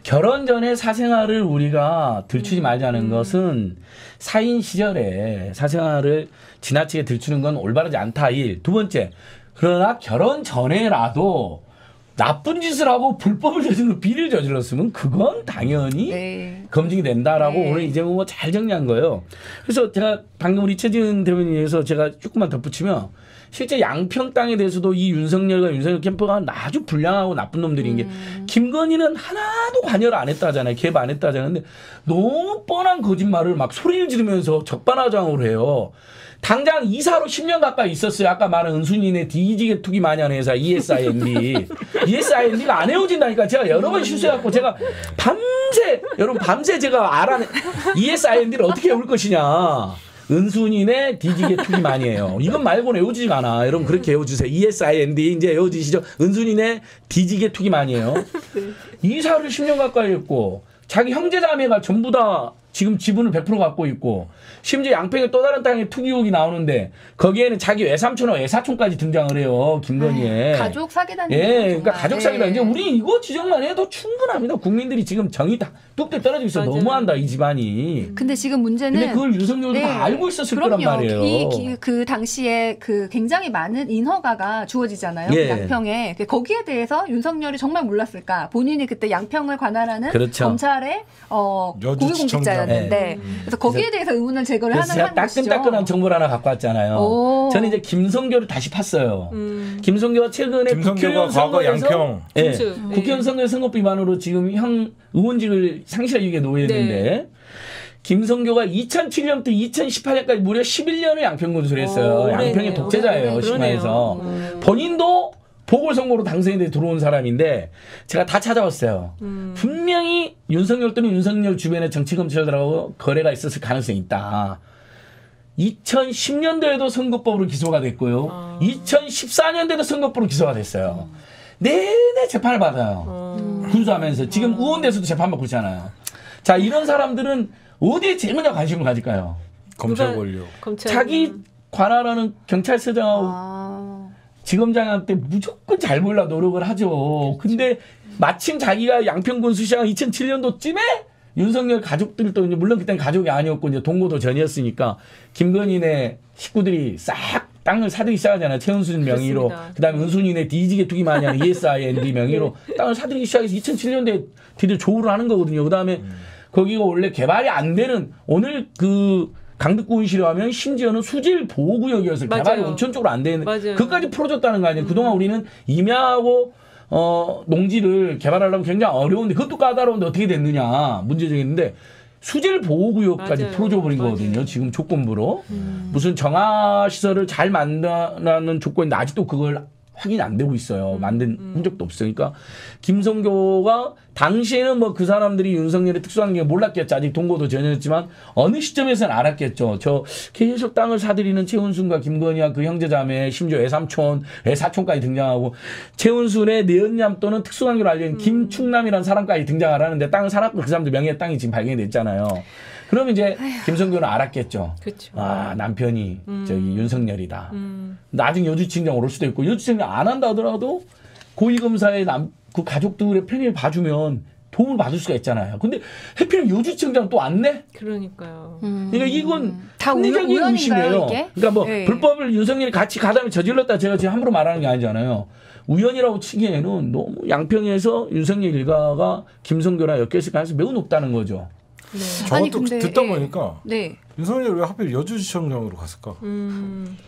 결혼 전에 사생활을 우리가 들추지 말자는 것은 사인 시절에 사생활을 지나치게 들추는 건 올바르지 않다. 1. 두 번째, 그러나 결혼 전에라도 나쁜 짓을 하고 불법을 저질러 비리를 저질렀으면 그건 당연히 네. 검증이 된다라고 네. 오늘 이재명 후보가 잘 정리한 거예요. 그래서 제가 방금 우리 최지은 대변인에서 제가 조금만 덧붙이면 실제 양평 땅에 대해서도 이 윤석열과 윤석열 캠프가 아주 불량하고 나쁜 놈들인 게 김건희는 하나도 관여를 안 했다잖아요. 개입 안 했다잖아요. 근데 너무 뻔한 거짓말을 막 소리를 지르면서 적반하장으로 해요. 당장 이사로 10년 가까이 있었어요. 아까 말한 은순이네 뒤지게 투기 많이 하는 회사 ESIND. ESIND가 안 헤어진다니까. 제가 여러 번 실수해갖고 제가 밤새 제가 알아내 ESIND를 어떻게 외울 것이냐. 은순이네 뒤지게 투기 많이 해요. 이건 말고는 외워지지가 않아. 여러분 그렇게 외워주세요. ESIND 이제 외워지시죠. 은순이네 뒤지게 투기 많이 해요. 이사를 10년 가까이 했고 자기 형제자매가 전부 다 지금 지분을 100% 갖고 있고 심지어 양평에 또 다른 땅에 투기 의혹이 나오는데 거기에는 자기 외삼촌하고 외사촌까지 등장을 해요. 김건희에. 가족 사기단. 예, 그러니까 가족 사기다. 이제 우리 이거 지적만 해도 충분합니다. 국민들이 지금 정이 다 뚝뚝 떨어지고 있어. 맞아요. 너무한다 이 집안이. 근데 지금 문제는 근데 그걸 윤석열도 다 알고 있었을 거란 말이에요. 그 당시에 그 굉장히 많은 인허가가 주어지잖아요. 예. 그 양평에. 거기에 대해서 윤석열이 정말 몰랐을까? 본인이 그때 양평을 관할하는 그렇죠. 검찰의 고위공직자였는데 그래서 거기에 대해서 의문을 제거를 그래서 제가 하는 것이죠. 따끈따끈한 정보를 하나 갖고 왔잖아요. 오. 저는 이제 김성교를 다시 팠어요. 김성교가 최근에 김성교가 과거 양평. 예, 중수. 네. 국회의원 선거 선거법 위반으로 지금 형 의원직을 상실하게 위기에 놓여있는데 네. 김성교가 2007년부터 2018년까지 무려 11년을 양평 군수를 했어요. 오, 양평의 그러네요. 독재자예요. 그러네요. 심화해서. 본인도 보궐선거로 당선이 돼 들어온 사람인데 제가 다 찾아왔어요. 분명히 윤석열 또는 윤석열 주변의 정치검찰들하고 거래가 있었을 가능성이 있다. 2010년도에도 선거법으로 기소가 됐고요. 2014년도에도 선거법으로 기소가 됐어요. 내내 재판을 받아요. 군수하면서. 지금 의원 돼서도 재판받고 있잖아요. 자, 이런 사람들은 어디에 제일 먼저 관심을 가질까요? 검찰 누가- 권력. 검찰. 자기 관할하는 경찰서장하고 지검장한테 무조건 잘 보이려고 노력을 하죠. 근데 마침 자기가 양평군수시장 2007년도쯤에 윤석열 가족들도 이제 물론 그때는 가족이 아니었고 이제 동거도 전이었으니까 김건희네 식구들이 싹 땅을 사들이기 시작하잖아요. 최은순 명의로. 그렇습니다. 그다음에 은순이네 뒤지게 투기 많이 하는 ESIND 명의로 땅을 사들이기 시작해서 2007년도에 드디어 조우를 하는 거거든요. 그다음에 거기가 원래 개발이 안 되는 오늘 그 강북구의시로 하면 심지어는 수질 보호구역이어서 맞아요. 개발이 원천적으로 안 되는 맞아요. 그까지 풀어줬다는 거 아니에요. 그동안 우리는 임야하고 농지를 개발하려면 굉장히 어려운데 그것도 까다로운데 어떻게 됐느냐 문제적인데 수질 보호구역까지 맞아요. 풀어줘 버린 맞아요. 거거든요. 지금 조건부로 무슨 정화 시설을 잘 만드는 조건인데 아직도 그걸 확인이 안 되고 있어요. 만든 흔적도 없으니까 김성교가 당시에는 뭐 그 사람들이 윤석열의 특수한 게 몰랐겠죠. 아직 동거도 전이었지만 어느 시점에서는 알았겠죠. 저 계속 땅을 사들이는 최은순과 김건희와 그 형제자매 심지어 애삼촌, 애사촌까지 등장하고 최은순의 내연남 또는 특수관계로 알려진 김충남이라는 사람까지 등장을 하는데 땅을 사놨고 그 사람들 명의의 땅이 지금 발견이 됐잖아요. 그럼 이제 김성교는 알았겠죠. 그쵸. 아 남편이 저기 윤석열이다. 나중에 여주청장 오를 수도 있고 여주청장 안 한다 하더라도 고위검사의 그 가족들의 편의를 봐주면 도움을 받을 수가 있잖아요. 근데 해필 여주청장 또 안 내? 그러니까요. 그러니까 이건 다 합리적인 우연인가요, 의심이에요. 이게? 그러니까 뭐 네. 불법을 윤석열이 같이 가담에 저질렀다 제가 지금 함부로 말하는 게 아니잖아요. 우연이라고 치기에는 너무 양평에서 윤석열 일가가 김성교랑 엮였을 가능성이 매우 높다는 거죠. 네. 저것도 아니, 근데, 듣다 예. 보니까 네. 윤석열이 왜 하필 여주지청장으로 갔을까?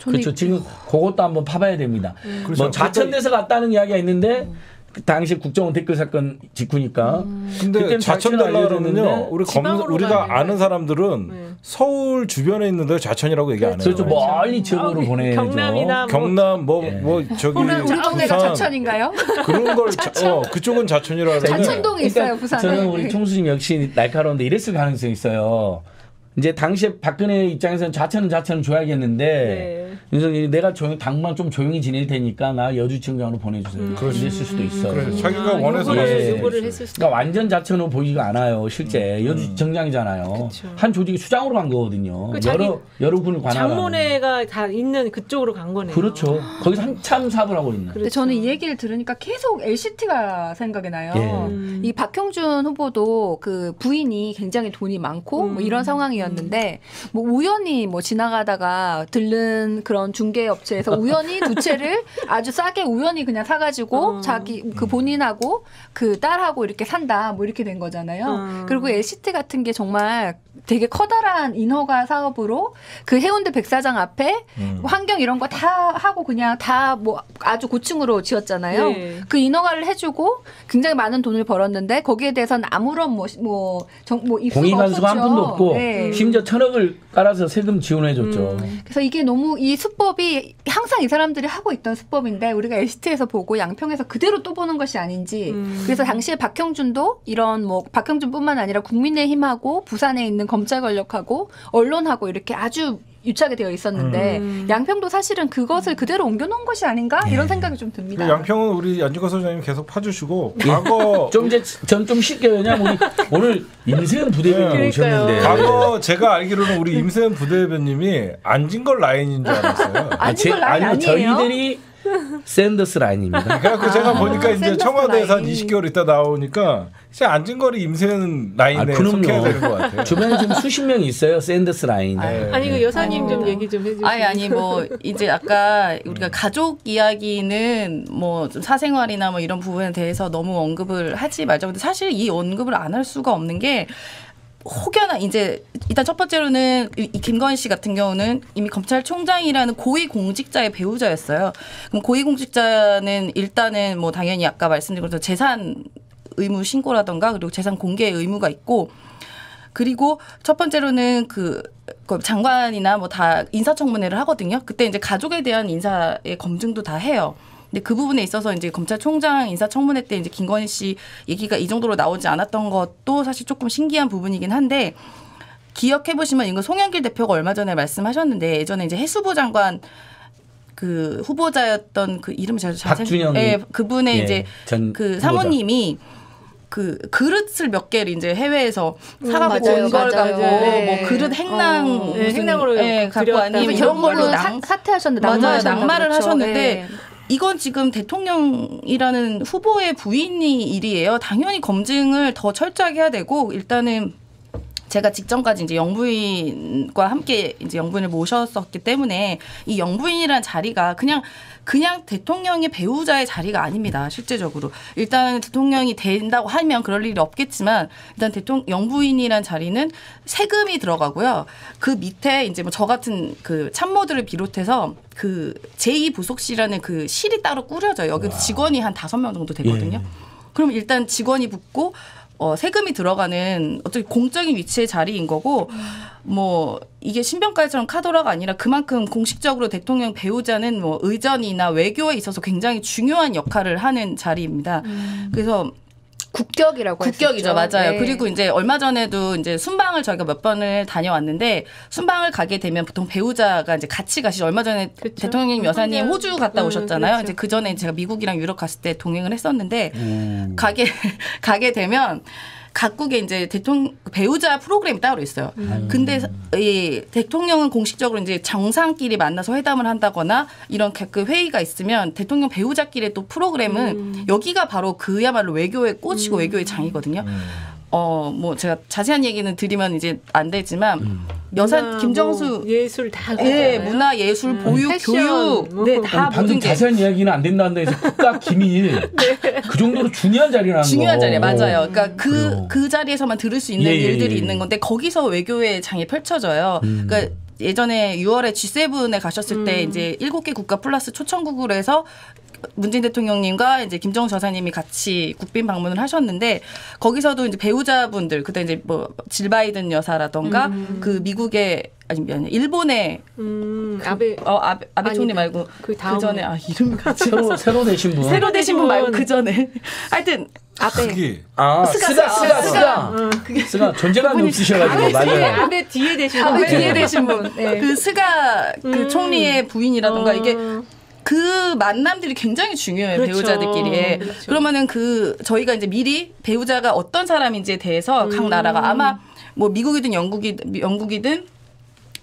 그렇죠. 지금 그것도 한번 파봐야 됩니다. 그렇죠. 뭐 좌천돼서 갔다는 이야기가 있는데 그 당시 국정원 댓글 사건 직후니까. 근데 그때는 좌천되려면요, 우리 지방으로 우리가 가야 아는 사람들은 네. 서울 주변에 있는데 좌천이라고 얘기 안 해요. 그렇죠. 멀리 지역으로 보내죠. 경남이나 경남 예. 저기 우리 동네가 부산 좌천인가요? 그런 걸 그쪽은 좌천이라 그러는데 좌천동에 있어요, 부산에. 저는 우리 총수님 역시 날카로운데 이랬을 가능성이 있어요. 이제 당시에 박근혜 입장에서는 좌천은 줘야겠는데 네. 윤석열이 내가 당만 좀 조용히 지낼 테니까 나 여주청장으로 보내주세요. 이랬을 수도 있어요. 그래, 자기가 원해서 예. 요구를 했을 수도. 그러니까 완전 자천으로 보이지가 않아요. 실제 여주청장이잖아요. 그쵸. 한 조직이 수장으로 간 거거든요. 그 자기 여러 군을 관할하는. 장모네가 다 있는 그쪽으로 간 거네요. 그렇죠. 거기서 한참 사업을 하고 있는. 근데 저는 이 얘기를 들으니까 계속 LCT가 생각이 나요. 예. 이 박형준 후보도 그 부인이 굉장히 돈이 많고 뭐 이런 상황이었는데 뭐 우연히 뭐 지나가다가 들른 그런 중개업체에서 우연히 두 채를 아주 싸게 우연히 그냥 사가지고 자기 그 본인하고 그 딸하고 이렇게 산다 뭐 이렇게 된 거잖아요. 그리고 LCT 같은 게 정말 되게 커다란 인허가 사업으로 그 해운대 백사장 앞에 환경 이런 거 다 하고 그냥 다 뭐 아주 고층으로 지었잖아요. 네. 그 인허가를 해주고 굉장히 많은 돈을 벌었는데 거기에 대해서는 아무런 입수가 공익한수가 한 없었죠. 푼도 없고 네. 심지어 1,000억을 깔아서 세금 지원해줬죠. 그래서 이게 너무 이 수법이 항상 이 사람들이 하고 있던 수법인데 우리가 LCT에서 보고 양평에서 그대로 또 보는 것이 아닌지. 그래서 당시에 박형준도 이런 뭐 박형준뿐만 아니라 국민의힘하고 부산에 있는 검찰 권력하고 언론하고 이렇게 아주 유착이 되어 있었는데 양평도 사실은 그것을 그대로 옮겨놓은 것이 아닌가 이런 생각이 좀 듭니다. 그 양평은 우리 안진걸 소장님 계속 파주시고 과거 좀 이제 전 좀 쉽게 왜냐면 우리 오늘 임세은 부대변인 네. 오셨는데 과거 제가 알기로는 우리 임세은 부대변님이 안진걸 라인인 줄 알았어요. 안진걸 라인 아니요, 아니에요? 저희들이 샌더스 라인입니다. 그래갖고 제가 보니까 이제 샌더스 청와대에서 한 라인. 20개월 있다 나오니까 이제 안진걸이 임세은 라인에 속해야 되는 것 같아요. 주변에 지금 수십 명이 있어요. 샌더스 라인. 아니 그 여사님 좀 얘기 좀 해주세요. 아니 뭐 이제 아까 우리가 가족 이야기는 뭐 좀 사생활이나 뭐 이런 부분에 대해서 너무 언급을 하지 말자. 근데 사실 이 언급을 안 할 수가 없는 게 혹여나 이제 일단 첫 번째로는 이 김건희 씨 같은 경우는 이미 검찰총장이라는 고위 공직자의 배우자였어요. 그럼 고위 공직자는 일단은 뭐 당연히 아까 말씀드린 것처럼 재산 의무 신고라던가 그리고 재산 공개 의무가 있고 그리고 첫 번째로는 그 장관이나 뭐 다 인사청문회를 하거든요. 그때 이제 가족에 대한 인사의 검증도 다 해요. 근데 그 부분에 있어서 이제 검찰총장 인사청문회 때 이제 김건희 씨 얘기가 이 정도로 나오지 않았던 것도 사실 조금 신기한 부분이긴 한데 기억해 보시면 이거 송영길 대표가 얼마 전에 말씀하셨는데 예전에 이제 해수부 장관 그 후보자였던 그 이름이 잘 박준영 예, 그분의 예, 이제 전 그 사모님이 그 그릇을 몇 개를 이제 해외에서 사가고 맞아요, 온 걸 맞아요. 갖고 네. 뭐 그릇 행랑 네, 무슨 행랑으로 갖고 드렸다. 아니면 그래서 이런 걸로 결국은 사퇴하셨는데 맞아요. 낙마하셨다고 낙마를 그렇죠. 하셨는데 네. 이건 지금 대통령이라는 후보의 부인이 일이에요. 당연히 검증을 더 철저하게 해야 되고 일단은 제가 직전까지 이제 영부인과 함께 이제 영부인을 모셨었기 때문에 이 영부인이라는 자리가 그냥 대통령의 배우자의 자리가 아닙니다. 실제적으로. 일단 대통령이 된다고 하면 그럴 일이 없겠지만 일단 영부인이라는 자리는 세금이 들어가고요. 그 밑에 이제 뭐 저 같은 그 참모들을 비롯해서 그 제2부속실이라는 그 실이 따로 꾸려져요. 여기 직원이 한 5명 정도 되거든요. 그럼 일단 직원이 붙고 세금이 들어가는 어떤 공적인 위치의 자리인 거고 뭐 이게 신병까지처럼 카더라가 아니라 그만큼 공식적으로 대통령 배우자는 뭐 의전이나 외교에 있어서 굉장히 중요한 역할을 하는 자리입니다. 그래서 국격이라고 국격이죠, 했었죠. 맞아요. 네. 그리고 이제 얼마 전에도 이제 순방을 저희가 몇 번을 다녀왔는데 순방을 가게 되면 보통 배우자가 이제 같이 가시죠. 얼마 전에 그쵸. 대통령 여사님 혼자. 호주 갔다 오셨잖아요. 그렇죠. 이제 그 전에 제가 미국이랑 유럽 갔을 때 동행을 했었는데 가게 되면 각국의 이제 배우자 프로그램이 따로 있어요. 근데 이 대통령은 공식적으로 이제 정상끼리 만나서 회담을 한다거나 이런 그 회의가 있으면 대통령 배우자끼리 또 프로그램은 여기가 바로 그야말로 외교의 꽃이고 외교의 장이거든요. 뭐 제가 자세한 얘기는 드리면 이제 안 되지만 여사 문화, 김정수 뭐 예술 다 예, 문화, 예술, 보육, 패션, 교육, 뭐. 네, 다 방금 모든 게 자세한 이야기는 안 된다는데 이제 국가 기밀 그 정도로 중요한 자리라는 거. 중요한 자리에 맞아요. 그러니까 그래요. 그 자리에서만 들을 수 있는 예, 예, 일들이 예. 있는 건데 거기서 외교의 장이 펼쳐져요. 그러니까 예전에 6월에 G7에 가셨을 때 이제 7개 국가 플러스 초청국으로 해서 문재인 대통령님과 이제 김정은 저사님이 같이 국빈 방문을 하셨는데 거기서도 이제 배우자분들 그때 이제 뭐 질 바이든 여사라던가 그 미국의 아니면 일본의 아베 아베 총리 아니다. 말고 그 그 다음에. 전에 이름이 같이 새로 되신 분. 새로 되신 분 말고 그 전에 하여튼 크기. 스가 존재감이 없으셔가지고 뒤에, 맞아요. 아베 뒤에 되신 아베 분. 뒤에 되신 분. 네. 그 스가 그 총리의 부인이라던가 이게 그 만남들이 굉장히 중요해요. 그렇죠. 배우자들끼리. 그렇죠. 그러면은 저희가 이제 미리 배우자가 어떤 사람인지에 대해서 각 나라가 아마 뭐 미국이든 영국이든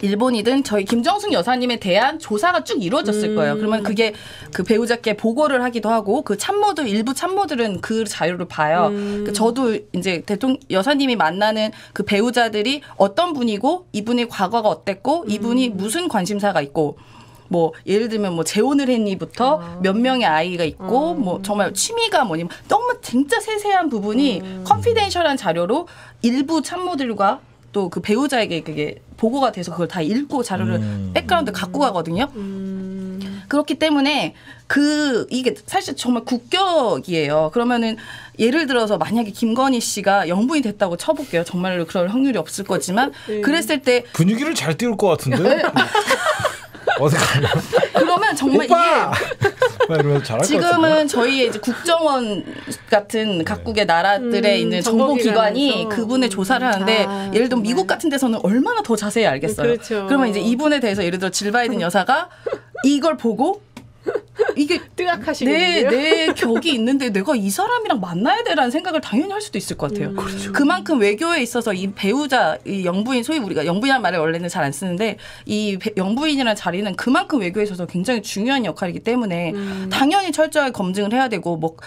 일본이든 저희 김정숙 여사님에 대한 조사가 쭉 이루어졌을 거예요. 그러면 그게 그 배우자께 보고를 하기도 하고 그 일부 참모들은 그 자료를 봐요. 그러니까 저도 이제 여사님이 만나는 그 배우자들이 어떤 분이고 이분의 과거가 어땠고 이분이 무슨 관심사가 있고 뭐 예를 들면 뭐 재혼을 했니부터 몇 명의 아이가 있고 뭐 정말 취미가 뭐니 너무 진짜 세세한 부분이 컨피덴셜한 자료로 일부 참모들과 또 그 배우자에게 그게 보고가 돼서 그걸 다 읽고 자료를 백그라운드 갖고 가거든요. 그렇기 때문에 이게 사실 정말 국격이에요. 그러면은 예를 들어서 만약에 김건희 씨가 영부인 됐다고 쳐볼게요. 정말로 그럴 확률이 없을 거지만 그랬을 때 분위기를 잘 띄울 것 같은데. 어디 가요? 그러면 정말 오빠! 이러면서 잘할 것 같은데. 지금은 저희의 이제 국정원 같은 각국의 나라들에 있는 정보기관이 정보기관에서. 그분의 조사를 하는데 예를 들면 미국 같은 데서는 얼마나 더 자세히 알겠어요. 그렇죠. 그러면 이제 이분에 대해서 예를 들어 질 바이든 여사가 이걸 보고 이게 뜨악하시겠는데요? 내 격이 있는데 내가 이 사람이랑 만나야 되라는 생각을 당연히 할 수도 있을 것 같아요. 그만큼 외교에 있어서 이 배우자, 이 영부인, 소위 우리가 영부인이라는 말을 원래는 잘 안 쓰는데 이 영부인이라는 자리는 그만큼 외교에 있어서 굉장히 중요한 역할이기 때문에 당연히 철저하게 검증을 해야 되고 뭐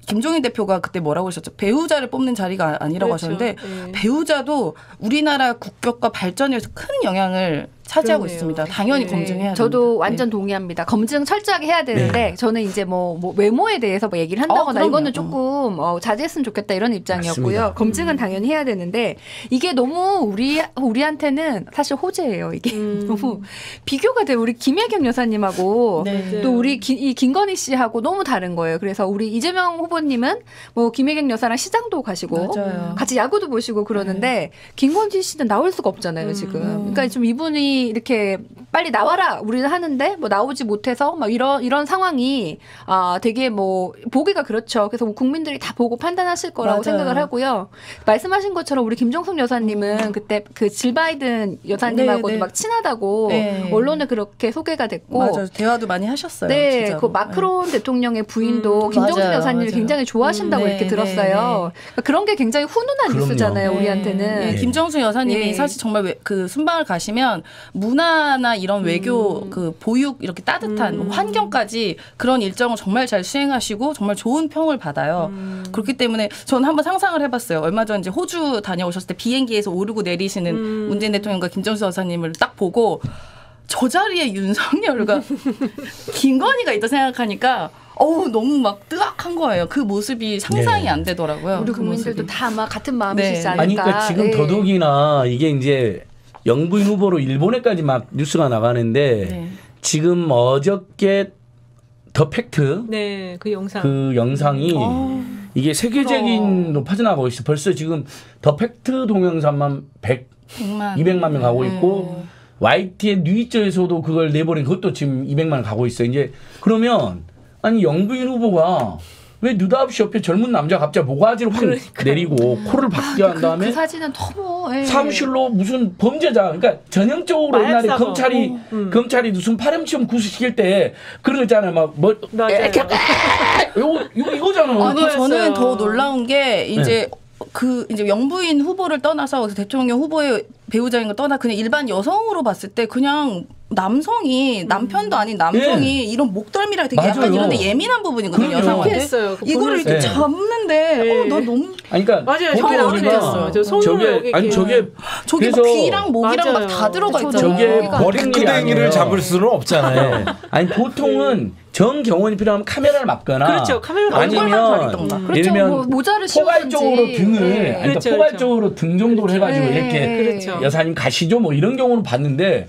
김종인 대표가 그때 뭐라고 하셨죠? 배우자를 뽑는 자리가 아니라고 그렇죠. 하셨는데 네. 배우자도 우리나라 국격과 발전에 서 큰 영향을 차지하고 그러네요. 있습니다. 당연히 네. 검증해야 저도 됩니다. 완전 동의합니다. 검증 철저하게 해야 되는데 저는 이제 뭐 외모에 대해서 뭐 얘기를 한다거나 그럼요. 이거는 조금 자제했으면 좋겠다 이런 입장이었고요. 맞습니다. 검증은 당연히 해야 되는데 이게 너무 우리한테는 사실 호재예요. 이게 너무 비교가 돼요. 우리 김혜경 여사님하고 네. 또 우리 이 김건희 씨하고 너무 다른 거예요. 그래서 우리 이재명 후보님은 뭐 김혜경 여사랑 시장도 가시고 맞아요. 같이 야구도 보시고 그러는데 김건희 씨는 나올 수가 없잖아요 지금. 그러니까 좀 이분이 이렇게 빨리 나와라 우리는 하는데 뭐 나오지 못해서 막 이런 상황이 되게 뭐 보기가 그렇죠. 그래서 뭐 국민들이 다 보고 판단하실 거라고 맞아요. 생각을 하고요. 말씀하신 것처럼 우리 김정숙 여사님은 그때 그 질 바이든 여사님하고도 네, 네. 막 친하다고 네. 언론에 그렇게 소개가 됐고. 맞아요. 대화도 많이 하셨어요. 네, 진짜로. 그 마크론 대통령의 부인도 김정숙 맞아요, 여사님을 맞아요. 굉장히 좋아하신다고 네, 이렇게 네, 들었어요. 네. 그러니까 그런 게 굉장히 훈훈한 그럼요. 뉴스잖아요, 우리한테는. 네, 김정숙 여사님이 예. 사실 정말 그 순방을 가시면 문화나 이런 외교 그 보육 이렇게 따뜻한 환경까지 그런 일정을 정말 잘 수행하시고 정말 좋은 평을 받아요. 그렇기 때문에 저는 한번 상상을 해봤어요. 얼마 전 이제 호주 다녀오셨을 때 비행기에서 오르고 내리시는 문재인 대통령과 김정숙 여사님을 딱 보고 저 자리에 윤석열과 김건희가 있다 생각하니까 너무 막 뜨악한 거예요. 그 모습이 상상이 네. 안 되더라고요. 우리 그 국민들도 모습이. 다 아마 같은 마음이시지 네. 않을까. 아니 그러니까 지금 예. 더더욱이나 이게 이제 영부인 후보로 일본에까지 막 뉴스가 나가는데 네. 지금 어저께 더 팩트 네, 그 영상. 그 영상이 이게 세계적인 빠져나가고 있어. 벌써 지금 더 팩트 동영상만 200만 명 가고 있고 YT의 뉴이처에서도 그걸 내버린 그것도 지금 200만 가고 있어요. 이제 그러면 아니 영부인 후보가 왜 느닷없이 옆에 젊은 남자가 갑자기 모가지를 확 내리고 코를 박게 한 다음에 그 사진은 너무 사무실로 무슨 범죄자 그러니까 전형적으로 옛날에 검찰이 무슨 파렴치험 구수시킬 때 그런 거 있잖아요. 막 뭐 이거잖아요. 아니 저는 더 놀라운 게 이제 이제 영부인 후보를 떠나서 대통령 후보의 배우자인 걸 떠나 그냥 일반 여성으로 봤을 때 그냥 남성이 남편도 아닌 남성이 이런 목덜미랑 되게 맞아요. 약간 이런데 예민한 부분이거든요. 여성한테 이거를 이렇게 잡는데 나 너무 그러니까 맞아요. 저게 나왔어요. 저 손으로 저게 막 귀랑 목이랑 막 다 들어가 있잖아요. 저게 머리끄댕이를 잡을 수는 없잖아요. 아니 보통은 정 경원이 필요하면 카메라를 막거나 그렇죠. 카메라를 아니면 예를 들면 모자를 포괄적으로 등을 아니 그렇죠, 포괄적으로 등 정도로 해가지고 이렇게 그렇죠. 여사님 가시죠 뭐 이런 경우는 봤는데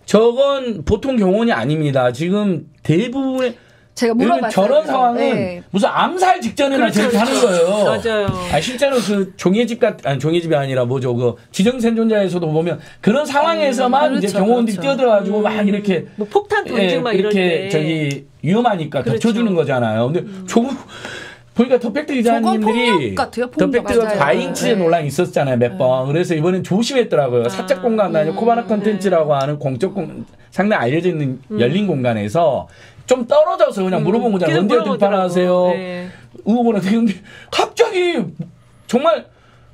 저건 보통 경원이 아닙니다. 지금 대부분의 제가 물어봤어요. 저런 상황은 무슨 암살 직전에나 저렇게 하는 거예요. 맞아요. 아 실제로 그 종이집이 아니라 뭐죠 그 지정생존자에서도 보면 그런 상황에서만 이제 경호원들이 뛰어들어가지고 막 이렇게 뭐 폭탄 던지고 막 이럴 이렇게 때 저기 위험하니까 덮쳐주는 거잖아요. 근데 보니까 더팩트 기자님들이 더팩트가 과잉 취재 논란이 있었잖아요 몇 번. 그래서 이번엔 조심했더라고요. 사적 공간도 아니고 코바나 컨텐츠라고 하는 공적 상당히 알려져 있는 열린 공간에서 좀 떨어져서 그냥 물어본 거잖아요. 언제 등판하세요? 의원은 근데 갑자기 정말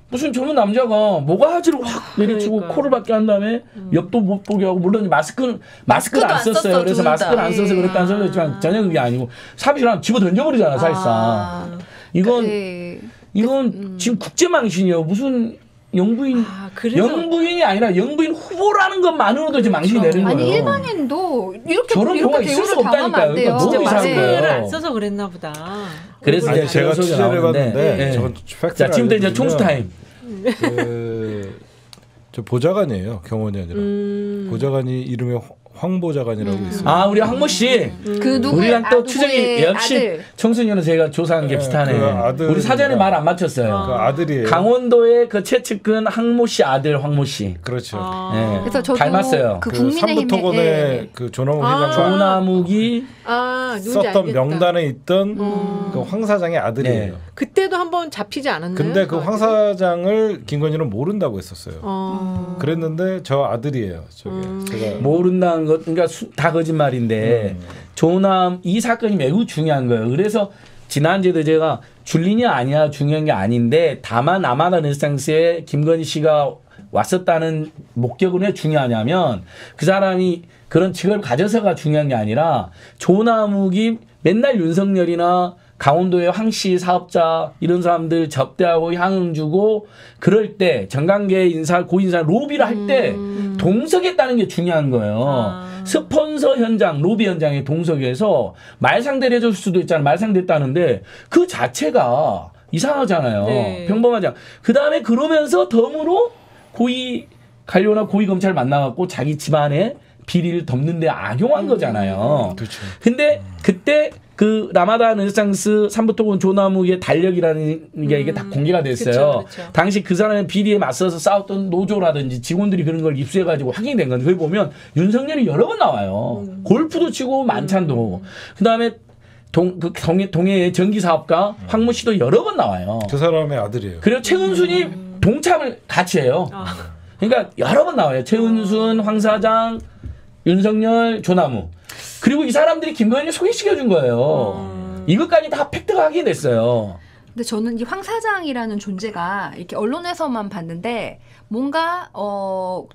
무슨 젊은 남자가 모가지를 확 내리치고 코를 박게 한 다음에 옆도 못 보게 하고 물론 마스크를 안 썼어요. 그래서 마스크를 안 써서 그랬다는 소리도 있지만 전혀 그게 아니고 사비랑 집어 던져버리잖아 사실상. 이건 지금 국제망신이에요. 무슨 영부인이 아니라 영부인 후보라는 것만으로도 지금 망신이 내는 거예요. 아니 일반인도 저런 경우가 있을 수 없다니까요. 그러니까 진짜 너무 이상한 마스크를 거예요. 안 써서 그랬나 보다. 그래서 제가 취재를 해봤는데 저건 팩트를 자 지금부터 이제 총수 타임. 저 보좌관이에요. 경원이 아니라 보좌관이 이름이 황보좌관이라고 있어요. 아 우리 황모 씨. 우리랑 또 추정이 역시 청소년은 저희가 조사한 게 비슷하네. 우리 사전에 말 안 맞췄어요. 그 아들이에요. 강원도의 그 최측근 황모 씨 아들 황모 씨. 그렇죠. 그래서 저도 닮았어요. 그 국민의힘 삼부토건의 그 조남욱 회장 조남욱이 썼던 명단에 있던 그 황 사장의 아들이에요. 그때도 한번 잡히지 않았나요? 근데 그 황 사장을 김건희는 모른다고 했었어요. 그랬는데 저 아들이에요. 저게 제가 모른다는 것 그러니까 다 거짓말인데 이 사건이 매우 중요한 거예요. 그래서 지난주에도 제가 줄리냐 아니야 중요한 게 아닌데 다만 아마다 르네상스에 김건희 씨가 왔었다는 목격은 왜 중요하냐면 그 사람이 그런 직업을 가져서가 중요한 게 아니라 조남욱이 맨날 윤석열이나 강원도의 황씨 사업자 이런 사람들 접대하고 향응 주고 그럴 때 정관계 인사 고인사 로비를 할 때 동석했다는 게 중요한 거예요. 스폰서 현장 로비 현장에 동석해서 말상대를 해줄 수도 있잖아요. 말상됐다는데 그 자체가 이상하잖아요. 평범하지 않아. 그다음에 그러면서 덤으로 고위 관료나 고위 검찰 만나갖고 자기 집안에 비리를 덮는 데 악용한 거잖아요. 그렇죠. 근데 그때 그 라마다 르네상스 삼부토건 조남욱의 달력이라는 게 이게 다 공개가 됐어요. 그쵸. 당시 그 사람의 비리에 맞서서 싸웠던 노조라든지 직원들이 그런 걸 입수해가지고 확인된 건데 거기 보면 윤석열이 여러 번 나와요. 골프도 치고 만찬도. 그다음에 동해의 전기사업가 황모 씨도 여러 번 나와요. 그 사람의 아들이에요. 그리고 최은순이 동참을 같이 해요. 그러니까 여러 번 나와요. 최은순, 황 사장, 윤석열, 조남욱. 그리고 이 사람들이 김건희를 소개시켜준 거예요. 이것까지 다 팩트가 확인됐어요. 근데 저는 이 황 사장이라는 존재가 이렇게 언론에서만 봤는데 뭔가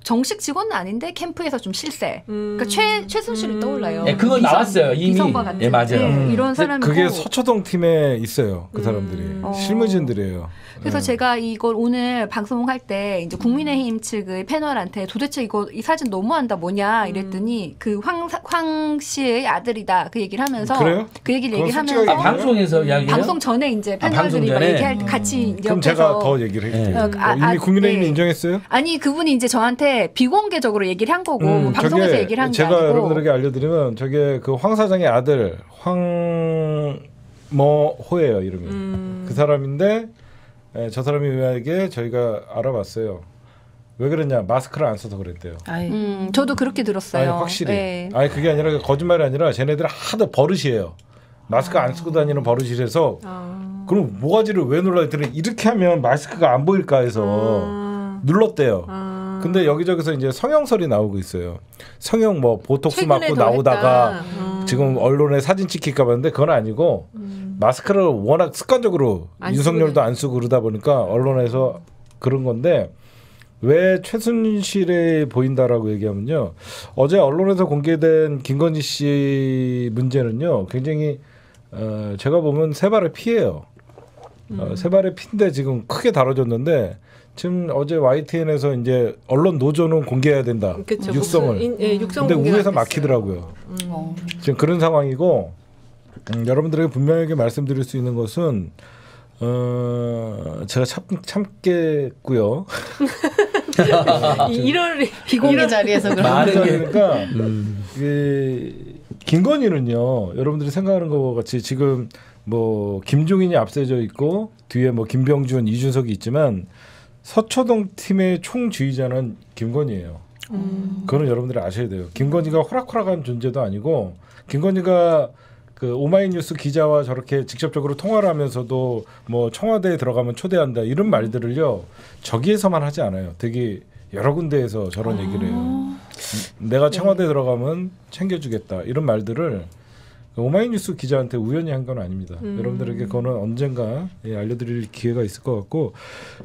정식 직원은 아닌데 캠프에서 좀 실세. 그러니까 최순실이 떠올라요. 네, 그건 나왔어요. 이미. 비선과 같은. 네, 맞아요. 이런 사람이고. 그게 서초동 팀에 있어요. 그 사람들이 실무진들이에요. 그래서 제가 이걸 오늘 방송할 때 이제 국민의힘 측의 패널한테 도대체 이 사진 너무한다 뭐냐 이랬더니 그 황 씨의 아들이다 그 얘기를 하면서 그래요? 그 얘기를 솔직하게 얘기하면서 방송에서 이야기해요? 방송 전에 이제 패널들이 막 얘기할 같이 이제 그럼 제가 더 얘기를 할게요. 이미 국민의힘이 인정했어요? 아니 그분이 이제 저한테 비공개적으로 얘기를 한 거고 뭐 방송에서 얘기를 한 게 제가 아니고 여러분들에게 알려드리면 저게 그 황 사장의 아들 황모호예요 이름이. 그 사람인데 저 사람이 의하게 저희가 알아봤어요. 왜 그랬냐? 마스크를 안 써서 그랬대요. 저도 그렇게 들었어요. 아니, 확실히. 네. 아니 그게 아니라 거짓말이 아니라 쟤네들 하도 버릇이에요. 마스크 안 쓰고 다니는 버릇이라서 그럼 모가지를 왜 눌러 했더니 이렇게 하면 마스크가 안 보일까 해서 눌렀대요. 근데 여기저기서 이제 성형설이 나오고 있어요. 성형 뭐 보톡스 맞고 나오다가 지금 언론에 사진 찍힐까 봤는데 그건 아니고 마스크를 워낙 습관적으로 윤석열도 안 쓰고 그러다 보니까 언론에서 그런 건데 왜 최순실에 보인다라고 얘기하면요. 어제 언론에서 공개된 김건희 씨 문제는요. 굉장히 제가 보면 세 발의 피예요. 세 발의 피인데 지금 크게 다뤄졌는데 지금 어제 YTN에서 이제 언론 노조는 공개해야 된다. 그쵸, 육성을. 육성 근데 우에서 막히더라고요. 지금 그런 상황이고 여러분들에게 분명하게 말씀드릴 수 있는 것은 제가 참겠고요. 이럴 비공개 자리에서 그러니까 김건희는요. 여러분들이 생각하는 것 같이 지금 뭐 김종인이 앞서져 있고 뒤에 뭐 김병준, 이준석이 있지만 서초동 팀의 총주의자는 김건희예요. 그거는 여러분들이 아셔야 돼요. 김건희가 호락호락한 존재도 아니고 김건희가 그 오마이뉴스 기자와 저렇게 직접적으로 통화를 하면서도 뭐 청와대에 들어가면 초대한다 이런 말들을요 저기에서만 하지 않아요. 되게 여러 군데에서 저런 얘기를 해요. 내가 청와대에 들어가면 챙겨주겠다 이런 말들을 오마이뉴스 기자한테 우연히 한 건 아닙니다. 여러분들에게 그거는 언젠가 알려드릴 기회가 있을 것 같고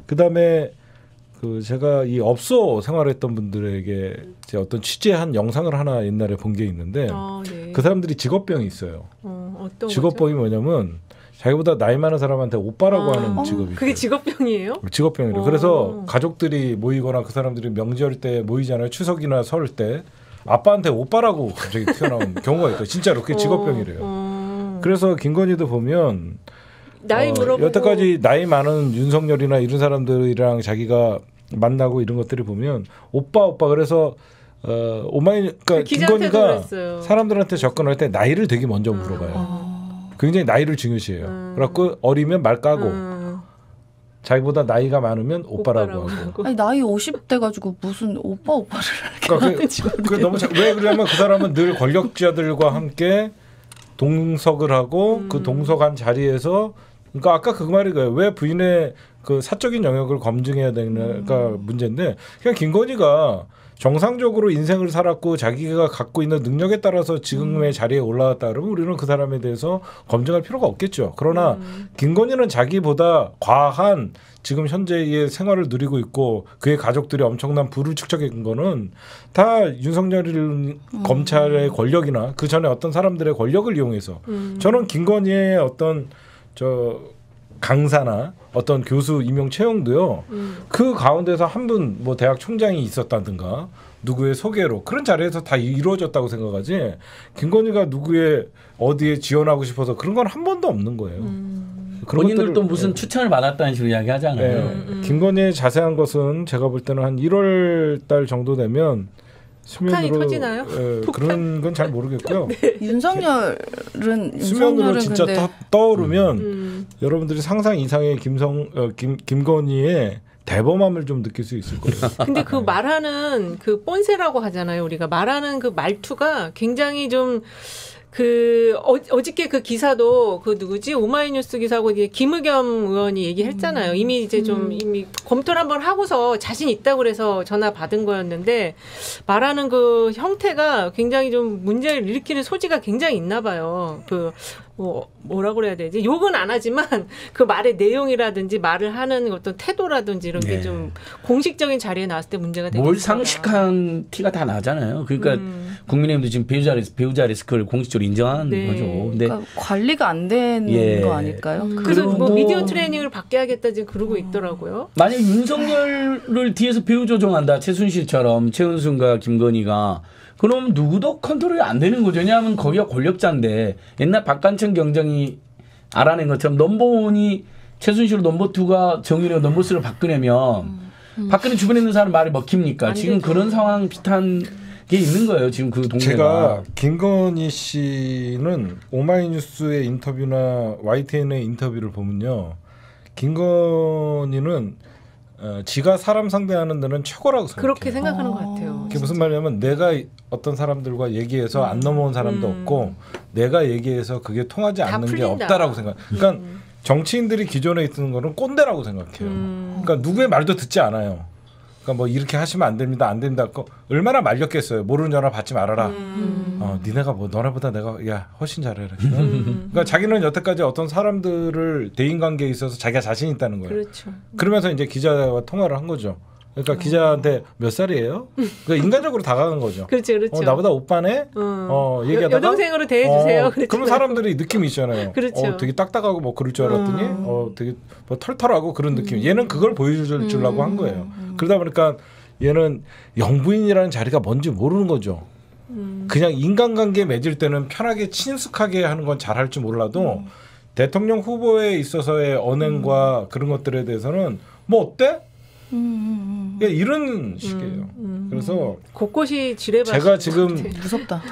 그다음에 그 제가 이 업소 생활했던 분들에게 제 어떤 취재한 영상을 하나 옛날에 본 게 있는데 네. 그 사람들이 직업병이 있어요. 어떤 직업병이 거죠? 뭐냐면 자기보다 나이 많은 사람한테 오빠라고 하는 직업이 그게 있어요. 직업병이에요? 직업병이래요. 그래서 가족들이 모이거나 그 사람들이 명절 때 모이잖아요. 추석이나 설 때 아빠한테 오빠라고 갑자기 튀어나온 경우가 있어요. 진짜로 그게 직업병이래요. 그래서 김건희도 보면 나이 물어보고 여태까지 나이 많은 윤석열이나 이런 사람들이랑 자기가 만나고 이런 것들을 보면 오빠 그래서 그러니까 김건희가 사람들한테 접근할 때 나이를 되게 먼저 물어봐요. 굉장히 나이를 중요시해요. 그래갖고 어리면 말 까고 자기보다 나이가 많으면 오빠라고 하고. 아니, 나이 50대 가지고 무슨 오빠를 그러니까 그 너무 왜 그러냐면 그 사람은 늘 권력자들과 함께 동석을 하고 그 동석한 자리에서 그러니까 아까 그 말이 거예요. 왜 부인의 그 사적인 영역을 검증해야 되는가 문제인데 그냥 김건희가 정상적으로 인생을 살았고 자기가 갖고 있는 능력에 따라서 지금의 자리에 올라왔다 그러면 우리는 그 사람에 대해서 검증할 필요가 없겠죠. 그러나 김건희는 자기보다 과한 지금 현재의 생활을 누리고 있고 그의 가족들이 엄청난 부를 축적한 거는 다 윤석열 검찰의 권력이나 그 전에 어떤 사람들의 권력을 이용해서 저는 김건희의 어떤 강사나 어떤 교수 임용 채용도요. 그 가운데서 한 분 뭐 대학 총장이 있었다든가 누구의 소개로 그런 자리에서 다 이루어졌다고 생각하지 김건희가 누구의 어디에 지원하고 싶어서 그런 건 한 번도 없는 거예요. 본인들도 무슨 추천을 받았다는 식으로 이야기하잖아요. 김건희의 자세한 것은 제가 볼 때는 한 1월 달 정도 되면 수면으로 터지나요? 그런 건 잘 모르겠고요. 네. 윤석열은 수면으로 진짜 근데 떠오르면 여러분들이 상상 이상의 김건희의 대범함을 좀 느낄 수 있을 거예요. 근데 그 말하는 그 뻔세라고 하잖아요. 우리가 말하는 그 말투가 굉장히 좀 어저께 그 기사도 그 누구지 오마이뉴스 기사고 이제 김의겸 의원이 얘기했잖아요. 이미 이제 좀 이미 검토를 한번 하고서 자신 있다고 그래서 전화 받은 거였는데 말하는 그 형태가 굉장히 좀 문제를 일으키는 소지가 굉장히 있나 봐요. 뭐라고 그래야 되지? 욕은 안 하지만 그 말의 내용이라든지 말을 하는 어떤 태도라든지 이런 게 좀 공식적인 자리에 나왔을 때 문제가 되겠다. 뭘 상식한 티가 다 나잖아요. 그러니까 국민의힘도 지금 배우자 리스크를 공식적으로 인정하는 거죠. 근데 그러니까 관리가 안 되는 거 아닐까요? 그래서 뭐 미디어 트레이닝을 받게 하겠다 지금 그러고 있더라고요. 만약 윤석열을 뒤에서 배후 조종한다. 최순실처럼 최은순과 김건희가 그럼 누구도 컨트롤이 안 되는 거죠. 왜냐하면 거기가 권력자인데 옛날 박관청 경정이 알아낸 것처럼 넘버원이 최순실로 넘버2가 정의로 넘버3로 박근혜면 박근혜 주변에 있는 사람 말이 먹힙니까? 지금 되죠. 그런 상황 비슷한 게 있는 거예요. 지금 그 동네가. 제가 김건희 씨는 오마이뉴스의 인터뷰나 YTN의 인터뷰를 보면요. 김건희는 지가 사람 상대하는 데는 최고라고 생각해요. 그렇게 생각하는 것 같아요. 그게 무슨 말이냐면 내가 어떤 사람들과 얘기해서 안 넘어온 사람도 없고 내가 얘기해서 그게 통하지 않는 게 풀린다. 없다라고 생각. 그러니까 정치인들이 기존에 있는 거는 꼰대라고 생각해요. 그러니까 누구의 말도 듣지 않아요. 그러니까 뭐 이렇게 하시면 안 됩니다, 안 된다. 얼마나 말렸겠어요. 모르는 전화 받지 말아라. 니네가 뭐 너네보다 내가 훨씬 잘해. 그러니까 자기는 여태까지 어떤 사람들을 대인관계에 있어서 자기가 자신 있다는 거예요. 그렇죠. 그러면서 이제 기자와 통화를 한 거죠. 그러니까 기자한테 몇 살이에요? 그러니까 인간적으로 다가간 거죠. 그렇죠, 그렇죠. 나보다 오빠네. 얘기하다가 여동생으로 대해주세요. 그러면 사람들이 느낌이 있잖아요. 그렇죠. 되게 딱딱하고 뭐 그럴 줄 알았더니 되게 뭐 털털하고 그런 느낌. 얘는 그걸 보여주려고 한 거예요. 그러다 보니까 얘는 영부인이라는 자리가 뭔지 모르는 거죠. 그냥 인간관계 맺을 때는 편하게 친숙하게 하는 건 잘할 줄 몰라도 대통령 후보에 있어서의 언행과 그런 것들에 대해서는 뭐 어때? 이런 식이에요. 그래서 곳곳이 지뢰밭. 제가 지금 무섭다.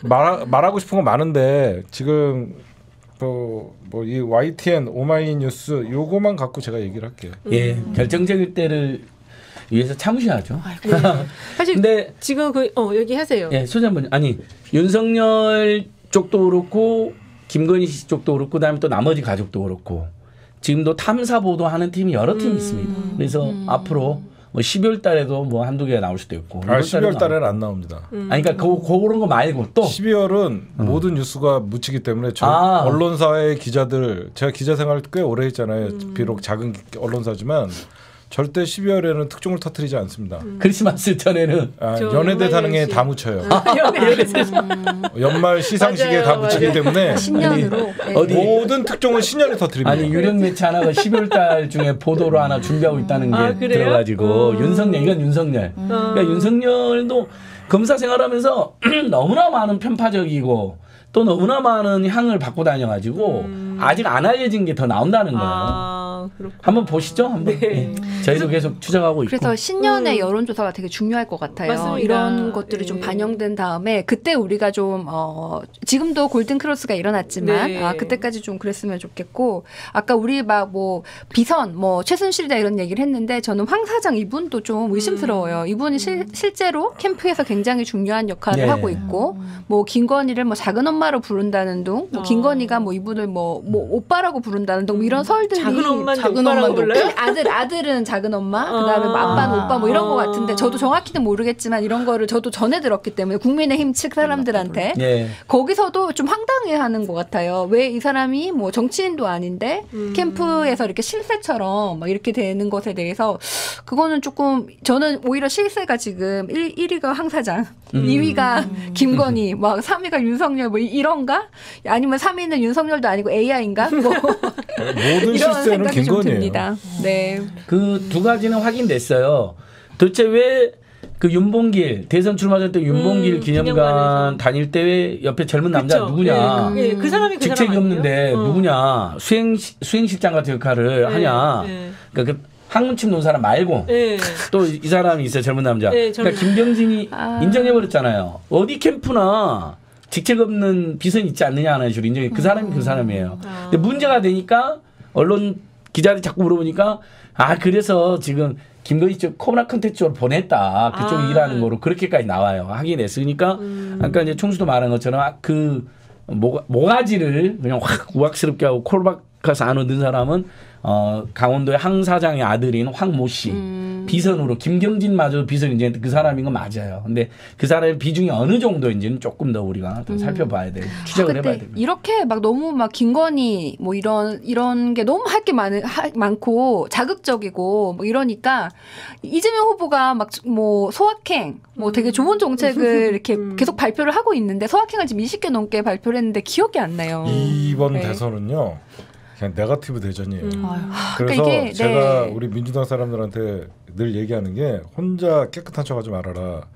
말하고 싶은 건 많은데 지금 뭐 이 YTN 오마이뉴스 요거만 갖고 제가 얘기를 할게요. 예, 결정적일 때를 위해서 참으셔야죠. 사실 근데 지금 얘기하세요. 예, 소장님 아니 윤석열 쪽도 그렇고 김건희 씨 쪽도 그렇고 그다음에 또 나머지 가족도 그렇고 지금도 탐사 보도하는 팀이 여러 팀이 있습니다. 그래서 앞으로 뭐 12월 달에도 뭐 한두 개가 나올 수도 있고. 12월 달에는 안 나옵니다. 아니 그러니까 그런 거 말고 또 12월은 모든 뉴스가 묻히기 때문에 언론사의 기자들 제가 기자 생활 꽤 오래 했잖아요. 비록 작은 언론사지만 절대 12월에는 특종을 터뜨리지 않습니다. 크리스마스 전에는 연예대사능에 다 묻혀요. 연말 시상식에 맞아요, 다 묻히기 때문에 신년으로 어디 모든 특종은 신년에 터뜨립니다. 아니 유력 매체 하나가 12월 달 중에 보도로 하나 준비하고 있다는 게 그래요? 들어가지고 이건 윤석열. 그러니까 윤석열도 검사 생활하면서 너무나 많은 편파적이고 또 너무나 많은 향을 받고 다녀가지고 아직 안 알려진 게 더 나온다는 거예요. 한번 보시죠. 한번. 네. 저희도 계속 추적하고 있고. 그래서 신년의 여론조사가 되게 중요할 것 같아요. 맞습니다. 이런 것들이 좀 반영된 다음에 그때 우리가 좀 지금도 골든 크로스가 일어났지만 그때까지 좀 그랬으면 좋겠고 아까 우리 막 뭐 비선 뭐 최순실이다 이런 얘기를 했는데 저는 황 사장 이분도 좀 의심스러워요. 이분이 실제로 캠프에서 굉장히 중요한 역할을 하고 있고 뭐 김건희를 뭐 작은 엄마로 부른다는 둥, 뭐 김건희가 뭐 이분을 뭐 오빠라고 부른다는 둥, 뭐 이런 설들이 작은 엄마도 불러요? 아들은 작은 엄마, 그다음에 뭐 아빠는 오빠 뭐 이런 거 같은데 저도 정확히는 모르겠지만 이런 거를 저도 전해 들었기 때문에 국민의힘 측 사람들한테 거기서도 좀 황당해하는 것 같아요. 왜 이 사람이 뭐 정치인도 아닌데 캠프에서 이렇게 실세처럼 막 이렇게 되는 것에 대해서 그거는 조금 저는 오히려 실세가 지금 1위가 황 사장, 2위가 김건희, 막 3위가 윤석열 뭐 이런가? 아니면 3위는 윤석열도 아니고 AI인가? 뭐 모든 실세는 김건희예요. 네. 그 두 가지는 확인됐어요. 도대체 왜 그 윤봉길 대선 출마 전 때 윤봉길 기념관 다닐 때 왜 옆에 젊은 남자 누구냐? 그 사람이 그 직책이 사람 없는데 누구냐? 수행실장 같은 역할을 하냐? 그러니까 그 항문침 놓은 사람 말고 또 이 사람이 있어요. 젊은 남자. 그러니까 김병진이 인정해버렸잖아요. 어디 캠프나 직책 없는 비선 있지 않느냐 하는 식으로 인정해. 그 사람이 그 사람이에요. 근데 문제가 되니까 언론 기자들이 자꾸 물어보니까 그래서 지금 김건희 쪽 코로나 컨텐츠로 보냈다. 그쪽 일하는 거로 그렇게까지 나와요. 확인했으니까 아까 이제 총수도 말한 것처럼 그 모가지를 그냥 확 우악스럽게 하고 콜박카스 안으로 넣은 사람은 강원도의 황 사장의 아들인 황모 씨 비선으로 김경진마저 비선 이제 그 사람인 건 맞아요. 근데 그 사람의 비중이 어느 정도인지는 조금 더 우리가 좀 살펴봐야 돼. 추적을 해봐야 됩니다. 이렇게 막 너무 막 김건희 뭐 이런 게 너무 할 게 많고 자극적이고 뭐 이러니까 이재명 후보가 막 뭐 소확행 뭐 되게 좋은 정책을 이렇게 계속 발표를 하고 있는데 소확행을 지금 20개 넘게 발표를 했는데 기억이 안 나요. 이번 대선은요. 그냥 네거티브 대전이에요. 그래서 그러니까 제가 우리 민주당 사람들한테 늘 얘기하는 게 혼자 깨끗한 척하지 말아라.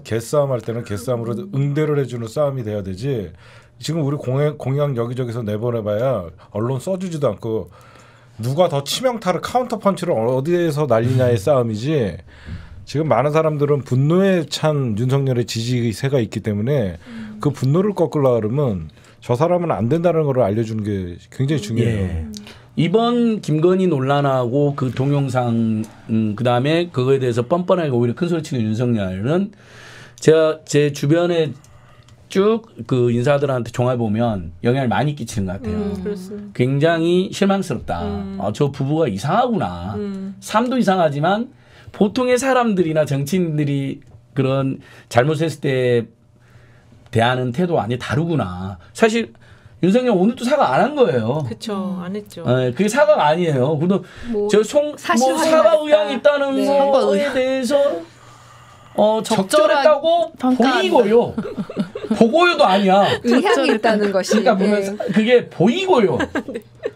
개싸움 할 때는 개싸움으로 응대를 해주는 싸움이 돼야 되지. 지금 우리 공약 여기저기서 내보내봐야 언론 써주지도 않고 누가 더 치명타를 카운터 펀치를 어디에서 날리냐의 싸움이지. 지금 많은 사람들은 분노에 찬 윤석열의 지지세가 있기 때문에 그 분노를 꺾으려고 그러면 저 사람은 안 된다는 걸 알려주는 게 굉장히 중요해요. 이번 김건희 논란하고 그 동영상 그다음에 그거에 대해서 뻔뻔하게 오히려 큰 소리치는 윤석열은 제가 제 주변에 쭉 그 인사들한테 종합해 보면 영향을 많이 끼치는 것 같아요. 그렇습니다. 굉장히 실망스럽다. 저 부부가 이상하구나. 삶도 이상하지만 보통의 사람들이나 정치인들이 그런 잘못했을 때 대하는 태도가 완전히 다르구나. 사실 윤석열 오늘도 사과 안 한 거예요. 그렇죠. 안 했죠. 네, 그게 사과가 아니에요. 그도 사과 의향이 있다는 거에 대해서 적절했다고 보이고요. 보고요도 아니야. 의향이 있다는 것이. 그러니까 보면 그게 보이고요.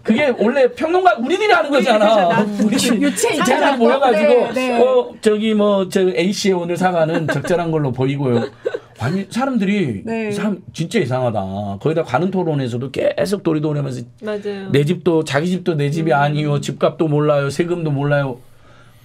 그게 원래 평론가 우리들이 하는 거잖아. 우리 유체인들 모여가지고 저기 저 A 씨의 오늘 사과는 적절한 걸로 보이고요. 아니 사람들이 사람 진짜 이상하다. 거기다 관훈 토론에서도 계속 도리도리하면서 내 집도 자기 집도 내 집이 아니요. 집값도 몰라요. 세금도 몰라요.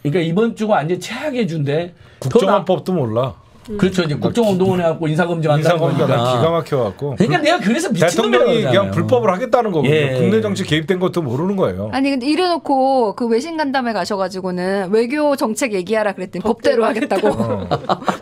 그러니까 이번 주가 완전 최악의 주인데 국정원법도 몰라. 그렇죠. 이제 국정원동원 해갖고 인사검증한다는 거니까. 기가 막혀갖고. 그러니까 내가 그래서 대통령이 그냥 불법을 하겠다는 거거든요. 예. 국내 정치 개입된 것도 모르는 거예요. 아니 근데 이래놓고 그 외신 간담회 가셔가지고는 외교 정책 얘기하라 그랬더니 법대로 하겠다고.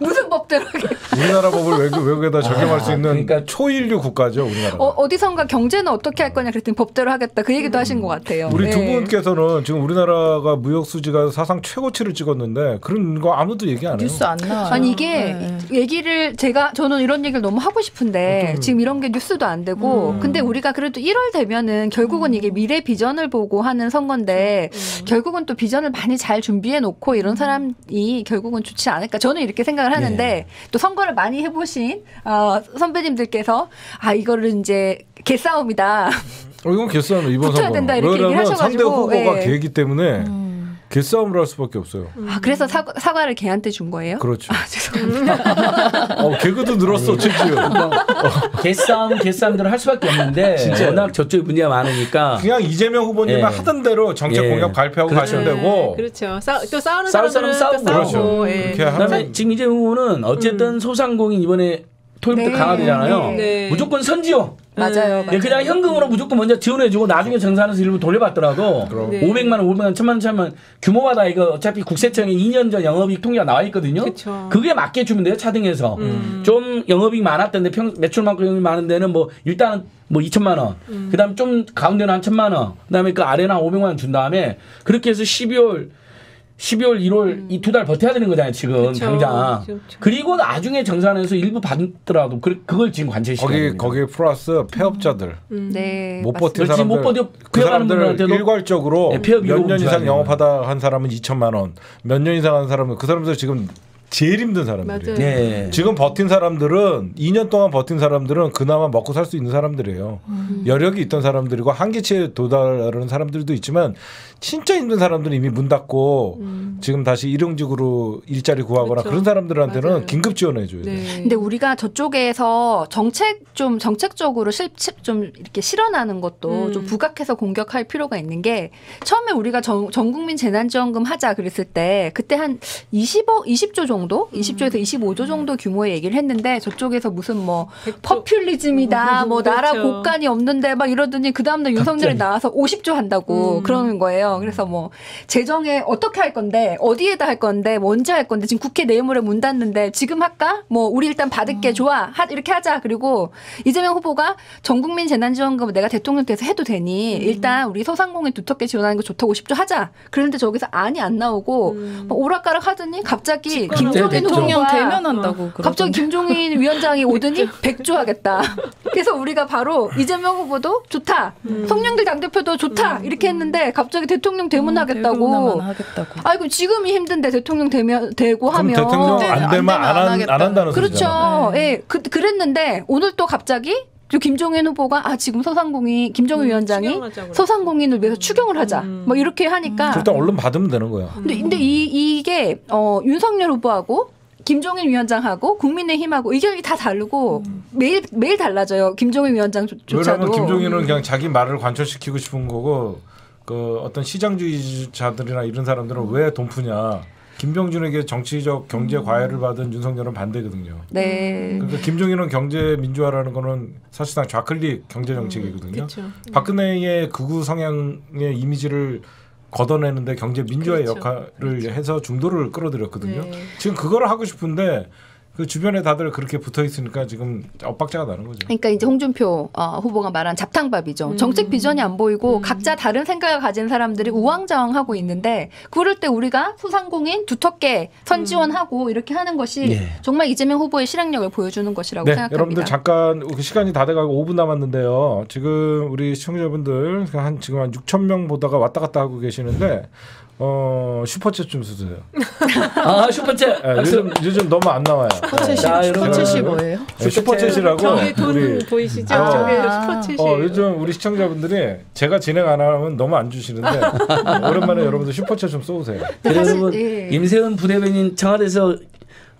무슨 법대로 하겠다. 우리나라 법을 외국에다 적용할 수 있는 그러니까 초일류 국가죠. 우리나라. 어디선가 경제는 어떻게 할 거냐 그랬더니 법대로 하겠다. 그 얘기도 하신 것 같아요. 우리 두 분께서는 지금 우리나라가 무역 수지가 사상 최고치를 찍었는데 그런 거 아무도 얘기 안 해요. 뉴스 안 나와요. 아니 이게 얘기를 저는 이런 얘기를 너무 하고 싶은데 지금 이런 게 뉴스도 안 되고 근데 우리가 그래도 1월 되면은 결국은 이게 미래 비전을 보고 하는 선거인데 결국은 또 비전을 많이 잘 준비해 놓고 이런 사람이 결국은 좋지 않을까 저는 이렇게 생각을 하는데 또 선거를 많이 해보신 선배님들께서 이거를 이제 개싸움이다. 이건 개싸움 이번 붙어야 선거. 된다 이렇게 얘기를 하셔가지고 상대 후보가 걔이기 때문에 개싸움을 할 수밖에 없어요. 그래서 사과를 걔한테 준 거예요? 그렇죠. 죄송합니다. 개그도 늘었어, 심지어. 개싸움들을 할 수밖에 없는데 진짜. 워낙 저쪽에 문제가 많으니까 그냥 이재명 후보님은 하던 대로 정책 공약 발표하고 가시면 되고. 그렇죠. 또 싸우는 싸울 사람들은 사람 싸우고. 그렇죠. 그렇게 그다음에 지금 이재명 후보는 어쨌든 소상공인 이번에 토요일부터 강화되잖아요. 네. 무조건 선지용. 맞아요. 그냥 현금으로 무조건 먼저 지원해주고 나중에 정산해서 일부 돌려받더라도 500만 원, 500만 원, 1000만 원 규모마다 이거 어차피 국세청에 2년 전 영업이익 통계가 나와 있거든요. 그쵸. 그게 맞게 주면 돼요. 차등해서. 좀 영업이익 많았던데 매출만큼 영업이 많은 데는 일단은 2천만 원. 그다음에 좀 가운데는 한 1,000만 원. 그다음에 그 아래는 한 500만 원 준 다음에 그렇게 해서 12월, 1월 이 2달 버텨야 되는 거잖아요. 지금 그쵸. 당장. 그쵸. 그리고 나중에 정산해서 일부 받더라도 그걸 지금 관철시켜야 거기에 플러스 폐업자들 네. 못 버틴 그렇지, 사람들 못 버텨 그 폐업하는 사람들 분들한테도 일괄적으로 폐업 몇 년 이로금 이상 줘야 영업하다 한 사람은 2천만 원, 몇 년 이상 한 사람은 그 사람들 지금 제일 힘든 사람들이에요. 네. 지금 버틴 사람들은 2년 동안 버틴 사람들은 그나마 먹고 살 수 있는 사람들이에요. 여력이 있던 사람들이고 한계치에 도달하는 사람들도 있지만 진짜 힘든 사람들은 이미 문 닫고 지금 다시 일용직으로 일자리 구하거나 그렇죠. 그런 사람들한테는 맞아요. 긴급 지원해 줘야 돼요. 네. 근데 우리가 저쪽에서 정책적으로 좀 이렇게 실현하는 것도 좀 부각해서 공격할 필요가 있는 게 처음에 우리가 전국민 재난지원금 하자 그랬을 때 그때 한 20조 정도, 20조에서 25조 정도 규모의 얘기를 했는데 저쪽에서 무슨 퍼퓰리즘이다, 나라 그렇죠. 곳간이 없는데 막 이러더니 그 다음날 윤석열이 나와서 50조 한다고 그러는 거예요. 그래서 재정에 어떻게 할 건데 어디에다 할 건데 언제 할 건데 지금 국회 내일모레 문 닫는데 지금 할까? 우리 일단 받을게 좋아 이렇게 하자. 그리고 이재명 후보가 전국민 재난지원금을 내가 대통령 돼서 해도 되니 일단 우리 소상공인 두텁게 지원하는 거 좋다고 50조 하자. 그런데 저기서 안이 안 나오고 오락가락 하더니 갑자기 김종인 대통령 후보가 대면한다고 갑자기 김종인 위원장이 오더니 100조 하겠다. 그래서 우리가 바로 이재명 후보도 좋다. 송영길 당대표도 좋다. 이렇게 했는데 갑자기 대통령 대문하겠다고. 아이고 지금이 힘든데 대통령 되고 하면 대통령 안 되면 안 한다는 그렇죠. 소리잖아. 예, 그랬는데 오늘 또 갑자기 김종인 후보가 지금 김종인 위원장이 소상공인을 위해서 추경을 하자. 이렇게 하니까. 일단 얼른 받으면 되는 거야. 근데 이게 윤석열 후보하고 김종인 위원장하고 국민의힘하고 의견이 다 다르고 매일 달라져요. 김종인 위원장조차도. 왜냐하면 김종인은 그냥 자기 말을 관철시키고 싶은 거고 그 어떤 시장주의자들이나 이런 사람들은 왜 돈 푸냐. 김병준에게 정치적 경제 과외를 받은 윤석열은 반대거든요. 네. 그러니까 김종인은 경제 민주화라는 거는 사실상 좌클릭 경제 정책이거든요. 박근혜의 극우 성향의 이미지를 걷어내는데 경제 민주화의 역할을 해서 중도를 끌어들였거든요. 네. 지금 그거를 하고 싶은데 그 주변에 다들 그렇게 붙어 있으니까 지금 엇박자가 나는 거죠. 그러니까 이제 홍준표 후보가 말한 잡탕밥이죠. 정책 비전이 안 보이고 각자 다른 생각을 가진 사람들이 우왕좌왕하고 있는데 그럴 때 우리가 소상공인 두텁게 선지원하고 이렇게 하는 것이 정말 이재명 후보의 실행력을 보여주는 것이라고 생각합니다. 여러분들 잠깐 시간이 다 돼가고 5분 남았는데요. 지금 우리 시청자분들 지금 한 6천 명 보다가 왔다 갔다 하고 계시는데 슈퍼챗 좀 주세요. 아 슈퍼챗. 요즘 너무 안 나와요. 슈퍼챗이 뭐예요? 슈퍼챗이라고. 저기 돈 보이시죠? 저기 슈퍼챗이에요. 요즘 우리 시청자분들이 제가 진행 안 하면 너무 안 주시는데 오랜만에 여러분들 슈퍼챗 좀 쏘세요. 여러분 임세은 부대변인 청와대에서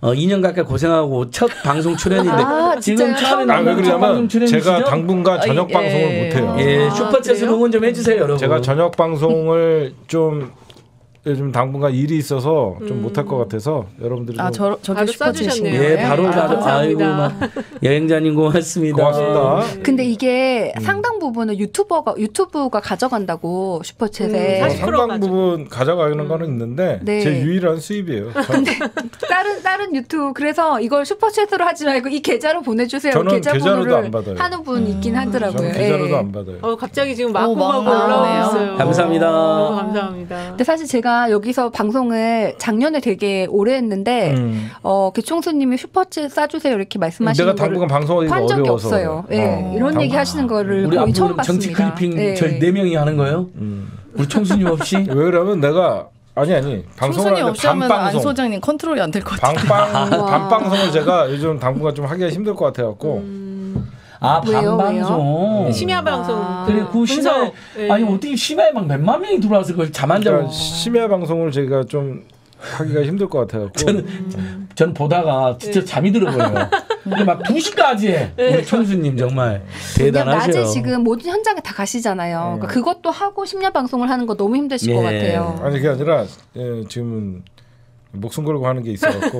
2년 가까이 고생하고 첫 방송 출연인데 지금 처음에 왜 그러냐면 제가 당분간 저녁 방송을 못해요. 슈퍼챗으로 응원 좀 해주세요, 여러분. 제가 저녁 방송을 좀 요즘 당분간 일이 있어서 좀 못할 것 같아서 여러분들이 좀 저기 슈퍼챗이네요. 바로 아이고 막 여행자님 고맙습니다. 고맙습니다. 근데 이게 상당 부분은 유튜브가 가져간다고 슈퍼챗에 상당 부분 가져가는 거는 있는데 제 유일한 수입이에요. 근데 다른 유튜브 그래서 이걸 슈퍼챗으로 하지 말고 이 계좌로 보내주세요. 저는 계좌로도 안 받아요. 하는 분 있긴 하더라고요. 저는 계좌로도 안 받아요. 갑자기 지금 마구마구 올라오고 감사합니다. 감사합니다. 근데 사실 제가 여기서 방송을 작년에 되게 오래 했는데 개총수님이 슈퍼챗 싸주세요 이렇게 말씀하시는 내가 당분간 방송하기가 한 적이 어려워서 없어요. 이런 얘기 하시는 거를 우리 거의 처음 정치 봤습니다. 클리핑 저희 4명이 하는 거예요? 우리 총수님 없이? 왜 그러면 내가 아니 방송을 하는데 안 소장님 컨트롤이 안 될 것 같아요. 반방송을 제가 요즘 당분간 좀 하기가 힘들 것 같아갖고 반방송 심야 방송 그래 그 심야 아니 어떻게 심야에 막 몇만 명이 들어와서 그걸 잠 안 자고 심야 방송을 제가 좀 하기가 힘들 것 같아갖고 저는 보다가 진짜 잠이 들어버려요. 근데 막 2시까지 해. 우리 총수님 정말 대단하셔요. 낮에 지금 모든 현장에 다 가시잖아요. 그러니까 그것도 하고 심야 방송을 하는 거 너무 힘드실 것 같아요. 아니 그게 아니라 지금은 목숨 걸고 하는 게 있어갖고.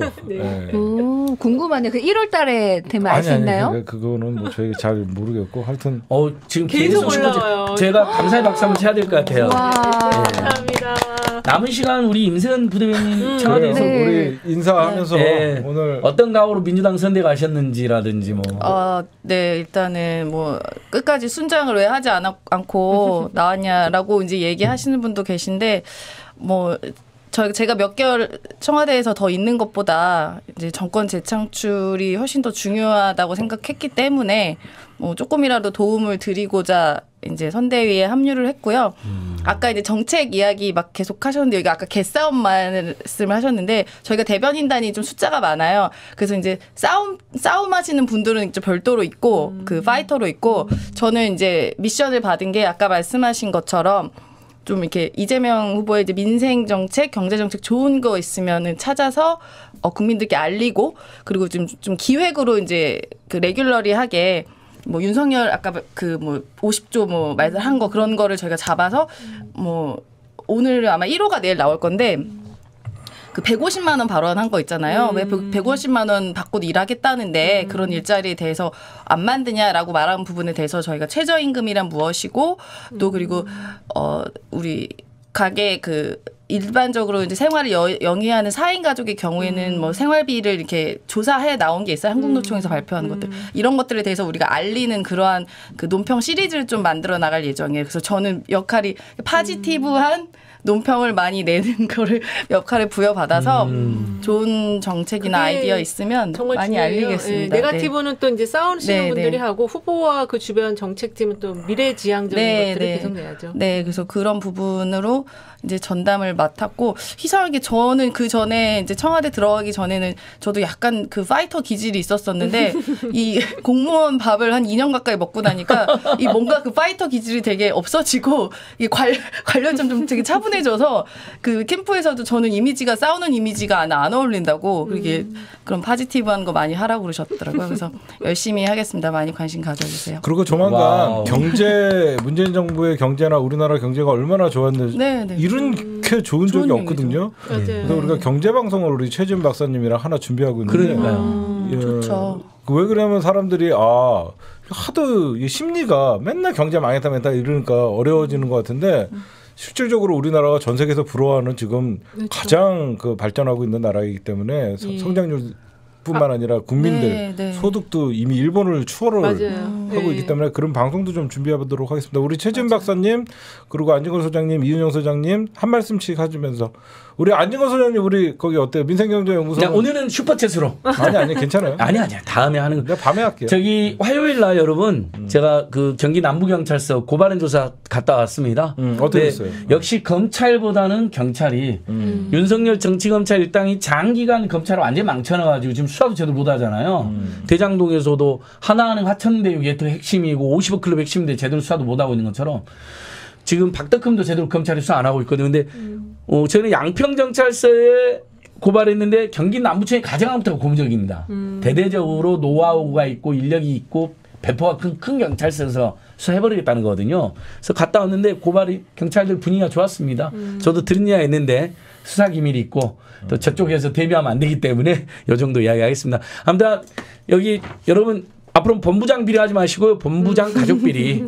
궁금하네요. 그 1월 달에 되면 알 수 있나요? 그거는 뭐 저희 잘 모르겠고 하여튼 지금 계속 올라와요. 제가 감사의 박수 한번 쳐야 될 것 같아요. 감사합니다. 남은 시간 우리 임세은 부대변인 청와대에서 우리 인사하면서 오늘 어떤 각오로 민주당 선대 가셨는지라든지 뭐. 네 일단은 뭐 끝까지 순장을 왜 하지 않고 나왔냐라고 이제 얘기하시는 분도 계신데 뭐. 제가 몇 개월 청와대에서 더 있는 것보다 이제 정권 재창출이 훨씬 더 중요하다고 생각했기 때문에 뭐 조금이라도 도움을 드리고자 이제 선대위에 합류를 했고요. 아까 이제 정책 이야기 막 계속 하셨는데 여기 아까 개싸움 말씀을 하셨는데 저희가 대변인단이 좀 숫자가 많아요. 그래서 이제 싸움 하시는 분들은 이제 별도로 있고 그 파이터로 있고 저는 이제 미션을 받은 게 아까 말씀하신 것처럼 좀 이렇게 이재명 후보의 이제 민생 정책, 경제 정책 좋은 거 있으면은 찾아서 국민들께 알리고 그리고 좀 기획으로 이제 그 레귤러리하게 뭐 윤석열 아까 그 뭐 50조 뭐 말한 거 그런 거를 저희가 잡아서 뭐 오늘 아마 1호가 내일 나올 건데 그 150만 원 발언한 거 있잖아요. 왜 150만 원 받고 일하겠다는데 그런 일자리에 대해서 안 만드냐라고 말한 부분에 대해서 저희가 최저임금이란 무엇이고 또 그리고 우리 가게 그 일반적으로 이제 생활을 영위하는 4인 가족의 경우에는 뭐 생활비를 이렇게 조사해 나온 게 있어요. 한국노총에서 발표하는 것들. 이런 것들에 대해서 우리가 알리는 그러한 그 논평 시리즈를 좀 만들어 나갈 예정이에요. 그래서 저는 역할이 파지티브한 논평을 많이 내는 거를 역할을 부여받아서 좋은 정책이나 아이디어 있으면 많이 중요해요. 알리겠습니다. 네가티브는 또 이제 싸우시는 분들이 하고 후보와 그 주변 정책팀은 또 미래지향적인 것들을 계속 내야죠. 네, 그래서 그런 부분으로 이제 전담을 맡았고 이상하게 저는 그 전에 이제 청와대 들어가기 전에는 저도 약간 그 파이터 기질이 있었었는데 이 공무원 밥을 한 2년 가까이 먹고 나니까 이 뭔가 그 파이터 기질이 되게 없어지고 이 관련점 좀 되게 차분해져서 그 캠프에서도 저는 이미지가 싸우는 이미지가 안 어울린다고 그렇게 그런 파지티브한 거 많이 하라고 그러셨더라고요. 그래서 열심히 하겠습니다. 많이 관심 가져주세요. 그리고 조만간 경제 문재인 정부의 경제나 우리나라 경제가 얼마나 좋았는지 이런 그렇게 좋은 적이 좋은 없거든요. 맞아요. 그래서 우리가 경제 방송을 우리 최지은 박사님이랑 하나 준비하고 있는데 그러니까요. 예, 좋죠. 왜 그러냐면 사람들이 하도 이 심리가 맨날 경제 망했다 이러니까 어려워지는 것 같은데 실질적으로 우리나라가 전 세계에서 부러워하는 지금 그렇죠. 가장 그 발전하고 있는 나라이기 때문에 예. 성장률뿐만 아니라 국민들 네. 소득도 이미 일본을 추월을 맞아요. 하고 네. 있기 때문에 그런 방송도 좀 준비해보도록 하겠습니다. 우리 최진 박사님 그리고 안진걸 소장님, 이윤영 소장님 한 말씀씩 해주면서 우리 안진걸 소장님 우리 거기 어때요? 민생경제연구소. 자, 오늘은 슈퍼챗으로. 아니 괜찮아요. 아니야. 다음에 하는 거. 내가 밤에 할게요. 저기 화요일 날 여러분 제가 그 경기 남부경찰서 고발인 조사 갔다 왔습니다. 어떻게 네, 됐어요? 역시 검찰보다는 경찰이 윤석열 정치검찰 일당이 장기간 검찰을 완전히 망쳐놔가지고 지금 수사도 제대로 못하잖아요. 대장동에서도 하나은행 화천대유 예토 핵심이고 50억 클럽 핵심인데 제대로 수사도 못하고 있는 것처럼 지금 박덕흠도 제대로 검찰이 수사 안 하고 있거든요. 근데 저는 양평경찰서에 고발했는데 경기 남부청이 가장 한부터 고무적입니다. 대대적으로 노하우가 있고 인력이 있고 배포가 큰 경찰서에서 수사해버리겠다는 거거든요. 그래서 갔다 왔는데 고발이 경찰들 분위기가 좋았습니다. 저도 들은 이야기가 있는데 수사 기밀이 있고 또 저쪽에서 대비하면 안 되기 때문에 이 정도 이야기하겠습니다. 아무튼 여기 여러분 앞으로 본부장 비리 하지 마시고요. 본부장 가족 비리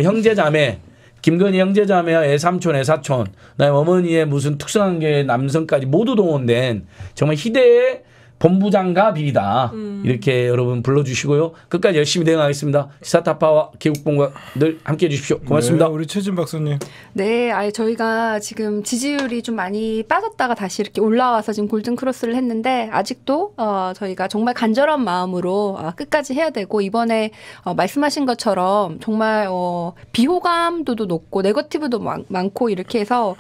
형제 자매 김건희 형제자매와 애삼촌, 애사촌, 그다음에 어머니의 무슨 특수관계 남성까지 모두 동원된 정말 희대의 본부장과 비리다. 이렇게 여러분 불러주시고요. 끝까지 열심히 대응하겠습니다. 시사타파와 개국본과 늘 함께해 주십시오. 고맙습니다. 네, 우리 최진 박사님. 네, 저희가 지금 지지율이 좀 많이 빠졌다가 다시 이렇게 올라와서 지금 골든 크로스를 했는데 아직도 저희가 정말 간절한 마음으로 끝까지 해야 되고 이번에 말씀하신 것처럼 정말 비호감도도 높고 네거티브도 많고 이렇게 해서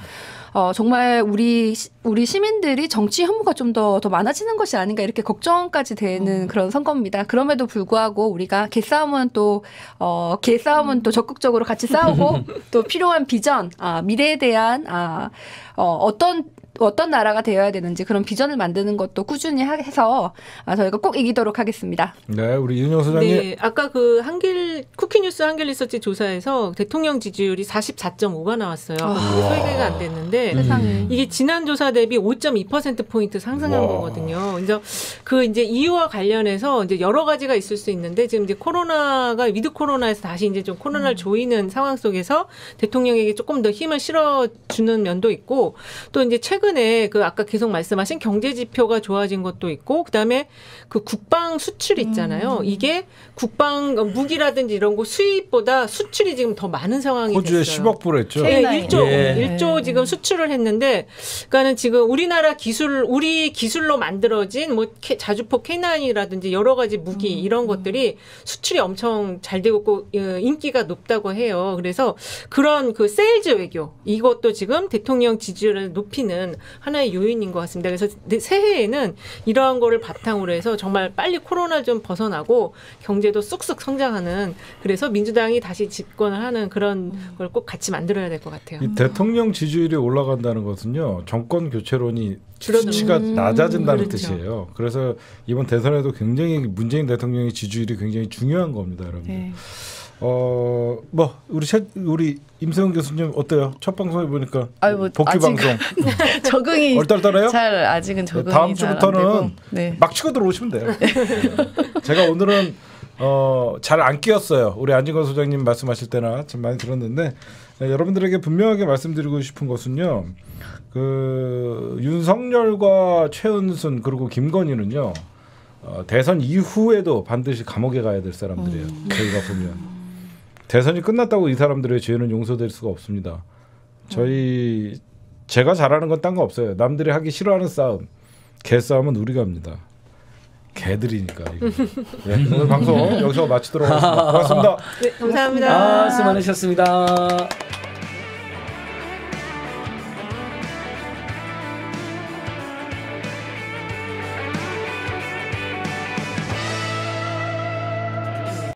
정말 우리 시민들이 정치 혐오가 좀 더 많아지는 것이 아닌가 이렇게 걱정까지 되는 그런 선거입니다. 그럼에도 불구하고 우리가 개싸움은 또 적극적으로 같이 싸우고 또 필요한 비전, 미래에 대한 어떤 나라가 되어야 되는지 그런 비전을 만드는 것도 꾸준히 해서 저희가 꼭 이기도록 하겠습니다. 네, 우리 이윤영 소장님. 네, 아까 그 쿠키뉴스 한길리서치 조사에서 대통령 지지율이 44.5가 나왔어요. 소개가 안 됐는데 세상에. 이게 지난 조사 대비 5.2% 포인트 상승한 거거든요. 그래서 그 이제 이유와 관련해서 이제 여러 가지가 있을 수 있는데 지금 이제 코로나가 위드 코로나에서 다시 이제 좀 코로나를 조이는 상황 속에서 대통령에게 조금 더 힘을 실어주는 면도 있고 또 이제 최근에 그 아까 계속 말씀하신 경제 지표가 좋아진 것도 있고 그다음에 그 국방 수출 있잖아요. 이게 국방 무기라든지 이런 거 수입보다 수출이 지금 더 많은 상황이 호주에 됐어요. 10억 불했죠. 네, 1조, 예. 1조 지금 수출을 했는데, 그러니까는 지금 우리나라 우리 기술로 만들어진 뭐 자주포 K9이라든지 여러 가지 무기 이런 것들이 수출이 엄청 잘 되고 있고 인기가 높다고 해요. 그래서 그런 그 세일즈 외교 이것도 지금 대통령 지지율을 높이는 하나의 요인인 것 같습니다. 그래서 새해에는 이러한 거를 바탕으로 해서 정말 빨리 코로나를 좀 벗어나고 경제도 쑥쑥 성장하는 그래서 민주당이 다시 집권을 하는 그런 걸 꼭 같이 만들어야 될 것 같아요. 이 대통령 지지율이 올라간다는 것은요. 정권 교체론이 줄어드는. 수치가 낮아진다는 그렇죠. 뜻이에요. 그래서 이번 대선에도 굉장히 문재인 대통령의 지지율이 굉장히 중요한 겁니다, 여러분. 네. 우리 임세훈 교수님 어때요? 첫 방송해 보니까 뭐 복귀 아직 방송 적응이 얼떨떨해요? 잘 아직은 적응이 다음 잘 안 주부터는 되고. 네. 막 치고 들어오시면 돼요. 제가 오늘은 잘 안 끼었어요. 우리 안진걸 소장님 말씀하실 때나 좀 많이 들었는데 여러분들에게 분명하게 말씀드리고 싶은 것은요. 그 윤석열과 최은순 그리고 김건희는요. 대선 이후에도 반드시 감옥에 가야 될 사람들이에요. 저희가 보면 대선이 끝났다고 이 사람들의 죄는 용서될 수가 없습니다. 제가 잘하는 건 딴 거 없어요. 남들이 하기 싫어하는 싸움, 개싸움은 우리가 합니다. 개들이니까. 이거. 네, 오늘 방송 여기서 마치도록 하겠습니다. 고맙습니다. 네, 감사합니다. 수고 많으셨습니다.